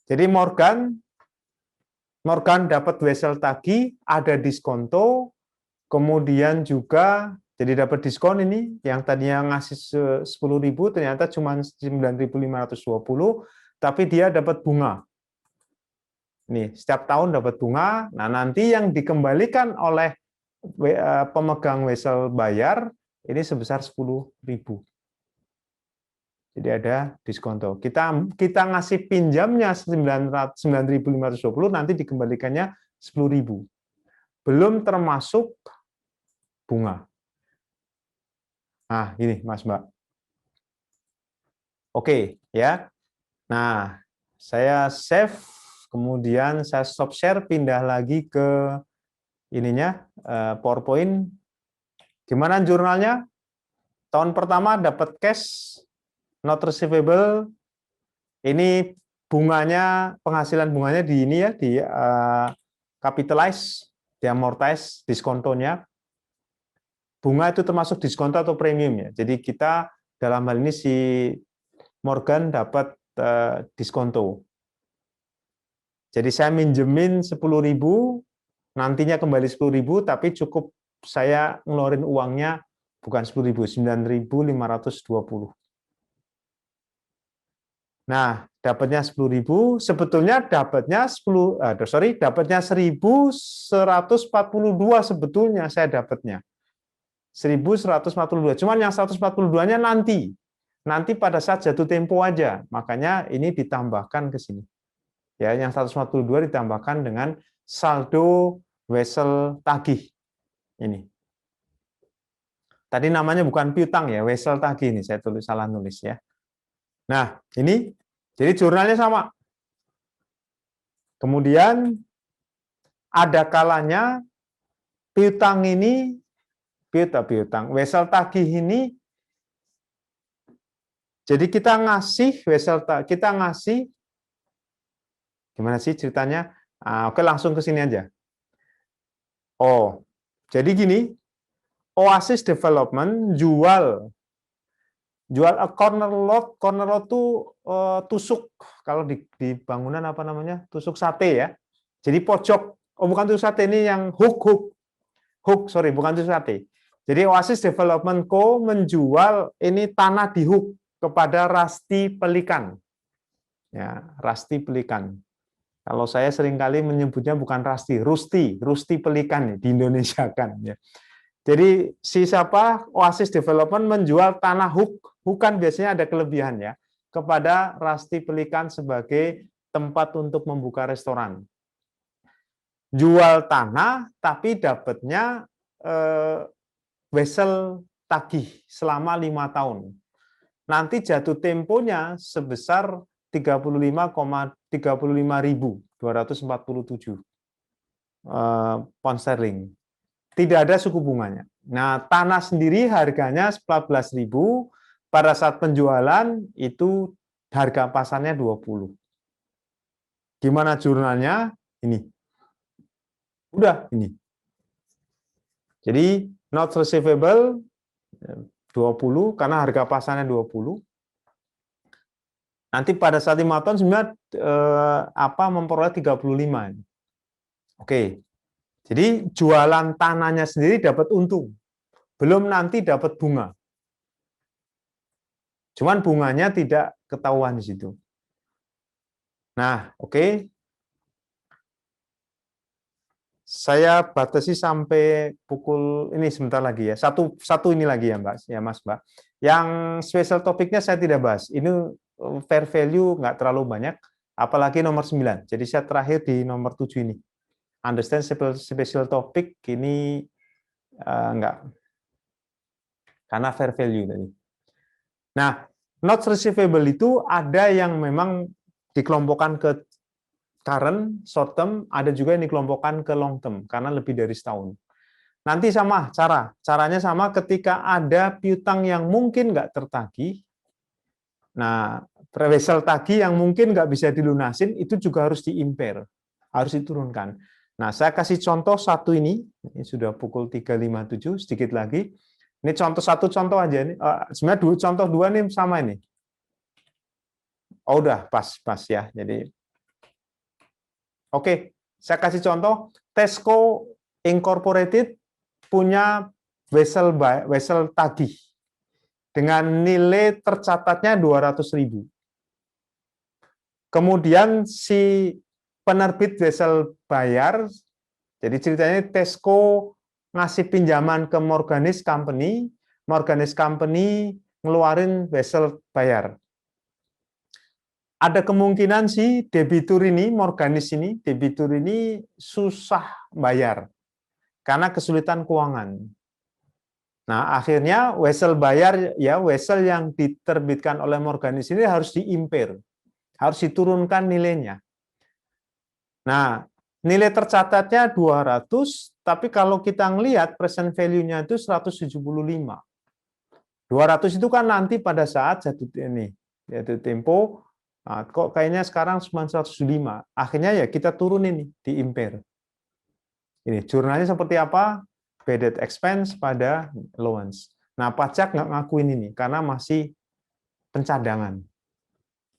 jadi Morgan dapat wesel tagih, ada diskonto, kemudian juga Jadi dapat diskon ini, yang tadinya ngasih 10.000 ternyata cuma 9.520, tapi dia dapat bunga. Nih, setiap tahun dapat bunga. Nah, nanti yang dikembalikan oleh pemegang wesel bayar ini sebesar 10.000. Jadi ada diskonto. Kita ngasih pinjamnya 9.520, nanti dikembalikannya 10.000. Belum termasuk bunga. Nah, ini Mas Mbak. Oke, ya. Nah, saya save, kemudian saya stop share, pindah lagi ke ininya PowerPoint. Gimana jurnalnya? Tahun pertama dapat cash, not receivable. Ini bunganya, penghasilan bunganya di ini ya, di capitalize, di amortize, diskontonya. Bunga itu termasuk diskonto atau premium ya. Jadi kita dalam hal ini si Morgan dapat diskonto. Jadi saya minjemin 10.000, nantinya kembali 10.000, tapi cukup saya ngeluarin uangnya bukan 10.000, 9.520. Nah, dapatnya 10.000, sebetulnya dapatnya 1.142 sebetulnya saya dapatnya. 1.142. Cuman yang 142-nya nanti. Nanti pada saat jatuh tempo aja. Makanya ini ditambahkan ke sini. Ya, yang 142 ditambahkan dengan saldo wesel tagih. Ini. Tadi namanya bukan piutang ya, wesel tagih ini saya salah nulis ya. Nah, ini jadi jurnalnya sama. Kemudian ada kalanya piutang ini piutang wesel tagih ini, jadi kita ngasih gimana sih ceritanya? Oke, langsung ke sini aja. Oh, jadi gini, Oasis Development jual a corner lot tuh tusuk, kalau di bangunan apa namanya, tusuk sate ya. Jadi pojok, bukan tusuk sate, ini yang hook, sorry, bukan tusuk sate. Jadi Oasis Development Co menjual ini tanah di Hook kepada Rasti Pelikan. Ya, Rasti Pelikan. Kalau saya seringkali menyebutnya bukan Rusti Pelikan di Indonesia kan. Ya. Jadi si siapa Oasis Development menjual tanah Hook kan biasanya ada kelebihan ya, kepada Rasti Pelikan sebagai tempat untuk membuka restoran. Jual tanah tapi dapatnya wesel tagih selama 5 tahun. Nanti jatuh temponya sebesar 35.247 pound sterling. Tidak ada suku bunganya. Nah, tanah sendiri harganya 14.000, pada saat penjualan itu harga pasarnya 20. Gimana jurnalnya? Ini. Udah, ini. Jadi, not receivable 20 karena harga pasarnya 20. Nanti pada saat 5 tahun sebenarnya memperoleh 35. Oke. Jadi jualan tanahnya sendiri dapat untung. Belum nanti dapat bunga. Cuman bunganya tidak ketahuan di situ. Nah, oke. Saya batasi sampai pukul ini sebentar lagi ya. Satu ini lagi ya, Mbak, ya Mas, Mbak. Yang special topiknya saya tidak bahas. Ini fair value nggak terlalu banyak, apalagi nomor 9. Jadi saya terakhir di nomor 7 ini. Understand special topic ini enggak. Karena fair value tadi. Nah, notes receivable itu ada yang memang dikelompokkan ke current, short term, ada juga yang dikelompokkan ke long term karena lebih dari setahun. Nanti sama caranya sama ketika ada piutang yang mungkin nggak tertagih. Nah, wesel tagih yang mungkin nggak bisa dilunasin itu juga harus di-impair, harus diturunkan. Nah, saya kasih contoh satu ini sudah pukul 3.57, sedikit lagi. Ini satu contoh aja nih. Sebenarnya contoh dua nih sama ini. Oh, udah pas ya. Jadi oke, saya kasih contoh. Tesco Incorporated punya wesel tagih dengan nilai tercatatnya 200.000. Kemudian si penerbit wesel bayar, jadi ceritanya Tesco ngasih pinjaman ke Morganis Company ngeluarin wesel bayar. Ada kemungkinan si debitur ini, Morganis ini, debitur ini susah bayar karena kesulitan keuangan. Nah, akhirnya wesel bayar, ya wesel yang diterbitkan oleh Morganis ini harus diimpir, harus diturunkan nilainya. Nah, nilai tercatatnya 200, tapi kalau kita ngelihat present value-nya itu 175. 200 itu kan nanti pada saat jatuh tempo, nah, kok kayaknya sekarang cuma 175. Akhirnya ya kita turunin nih, di impair. Ini jurnalnya seperti apa? Bad expense pada allowance. Nah, pajak nggak ngakuin ini karena masih pencadangan.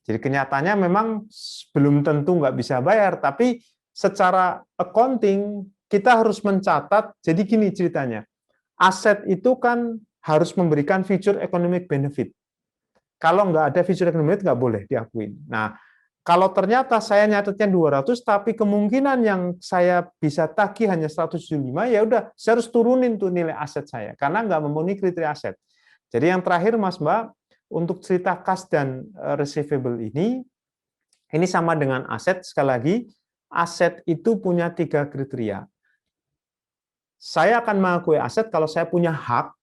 Jadi kenyataannya memang belum tentu nggak bisa bayar, tapi secara accounting kita harus mencatat. Jadi gini ceritanya, aset itu kan harus memberikan future economic benefit. Kalau nggak ada future economic benefit nggak boleh diakuin. Nah, kalau ternyata saya nyatetnya 200, tapi kemungkinan yang saya bisa tagih hanya 175, ya udah, saya harus turunin tuh nilai aset saya, karena nggak memenuhi kriteria aset. Jadi yang terakhir, Mas Mbak, untuk cerita kas dan receivable ini sama dengan aset. Sekali lagi, aset itu punya 3 kriteria. Saya akan mengakui aset kalau saya punya hak.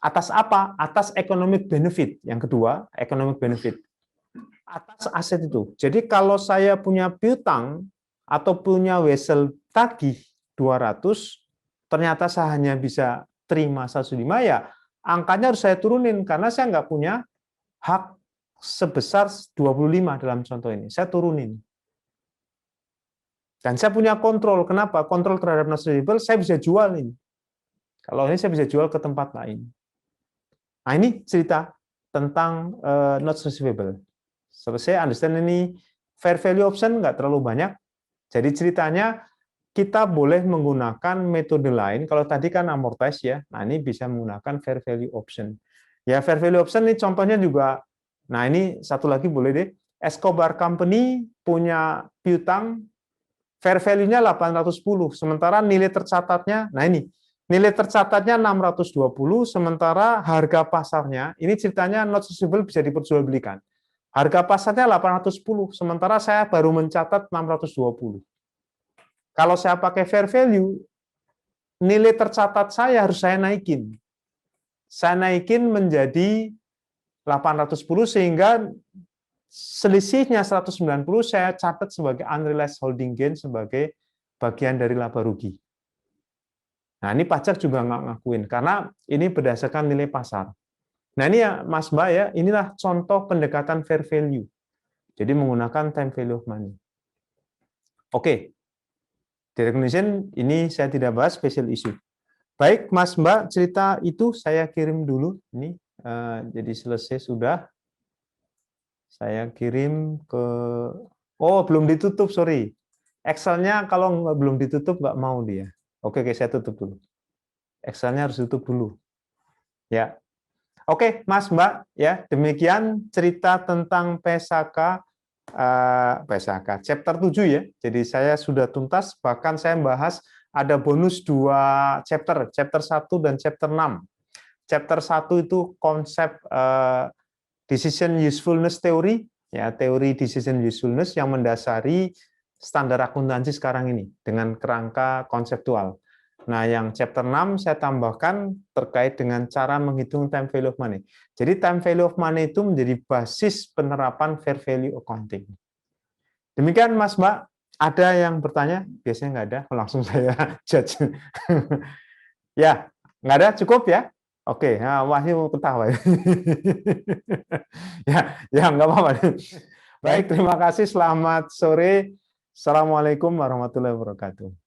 Atas apa? Atas economic benefit. Yang kedua, economic benefit. Atas aset itu. Jadi kalau saya punya piutang atau punya wesel tagih 200, ternyata saya hanya bisa terima 105, ya angkanya harus saya turunin karena saya nggak punya hak sebesar 25 dalam contoh ini. Saya turunin. Dan saya punya kontrol. Kenapa? Kontrol terhadap not receivable, saya bisa jual ini. Kalau ini saya bisa jual ke tempat lain. Nah, ini cerita tentang not receivable. Selesai, understand ini fair value option nggak terlalu banyak. Jadi ceritanya kita boleh menggunakan metode lain. Kalau tadi kan amortize ya, nah ini bisa menggunakan fair value option. Ya fair value option ini contohnya juga, nah ini satu lagi boleh deh. Escobar Company punya piutang, fair value-nya 810, sementara nilai tercatatnya, nah ini, nilai tercatatnya 620, sementara harga pasarnya, ini ceritanya not receivable bisa diperjualbelikan. Harga pasarnya 810, sementara saya baru mencatat 620. Kalau saya pakai fair value, nilai tercatat saya harus saya naikin. Saya naikin menjadi 810 sehingga selisihnya 190 saya catat sebagai unrealized holding gain sebagai bagian dari laba rugi. Nah, ini pajak juga nggak ngakuin karena ini berdasarkan nilai pasar. Nah, ini ya Mas Mbak ya, inilah contoh pendekatan fair value. Jadi menggunakan time value of money. Oke. Di recognition ini saya tidak bahas special issue. Baik, Mas Mbak, cerita itu saya kirim dulu. Ini jadi selesai sudah. Saya kirim ke... Oh, belum ditutup, sorry. Excel-nya kalau belum ditutup nggak mau dia. Oke, saya tutup dulu. Excel-nya harus tutup dulu. Ya. Oke, Mas Mbak, ya demikian cerita tentang PSAK chapter 7 ya. Jadi saya sudah tuntas, bahkan saya membahas ada bonus 2 chapter 1 dan chapter 6. Chapter 1 itu konsep decision usefulness theory, ya teori decision usefulness yang mendasari standar akuntansi sekarang ini dengan kerangka konseptual. Nah, yang chapter 6 saya tambahkan terkait dengan cara menghitung time value of money. Jadi time value of money itu menjadi basis penerapan fair value accounting. Demikian Mas Mbak, ada yang bertanya? Biasanya nggak ada, langsung saya judge. Ya, nggak ada, cukup ya? Oke, nah, Wahyu ketawa. Ya nggak apa-apa. Baik, terima kasih. Selamat sore. Assalamualaikum warahmatullahi wabarakatuh.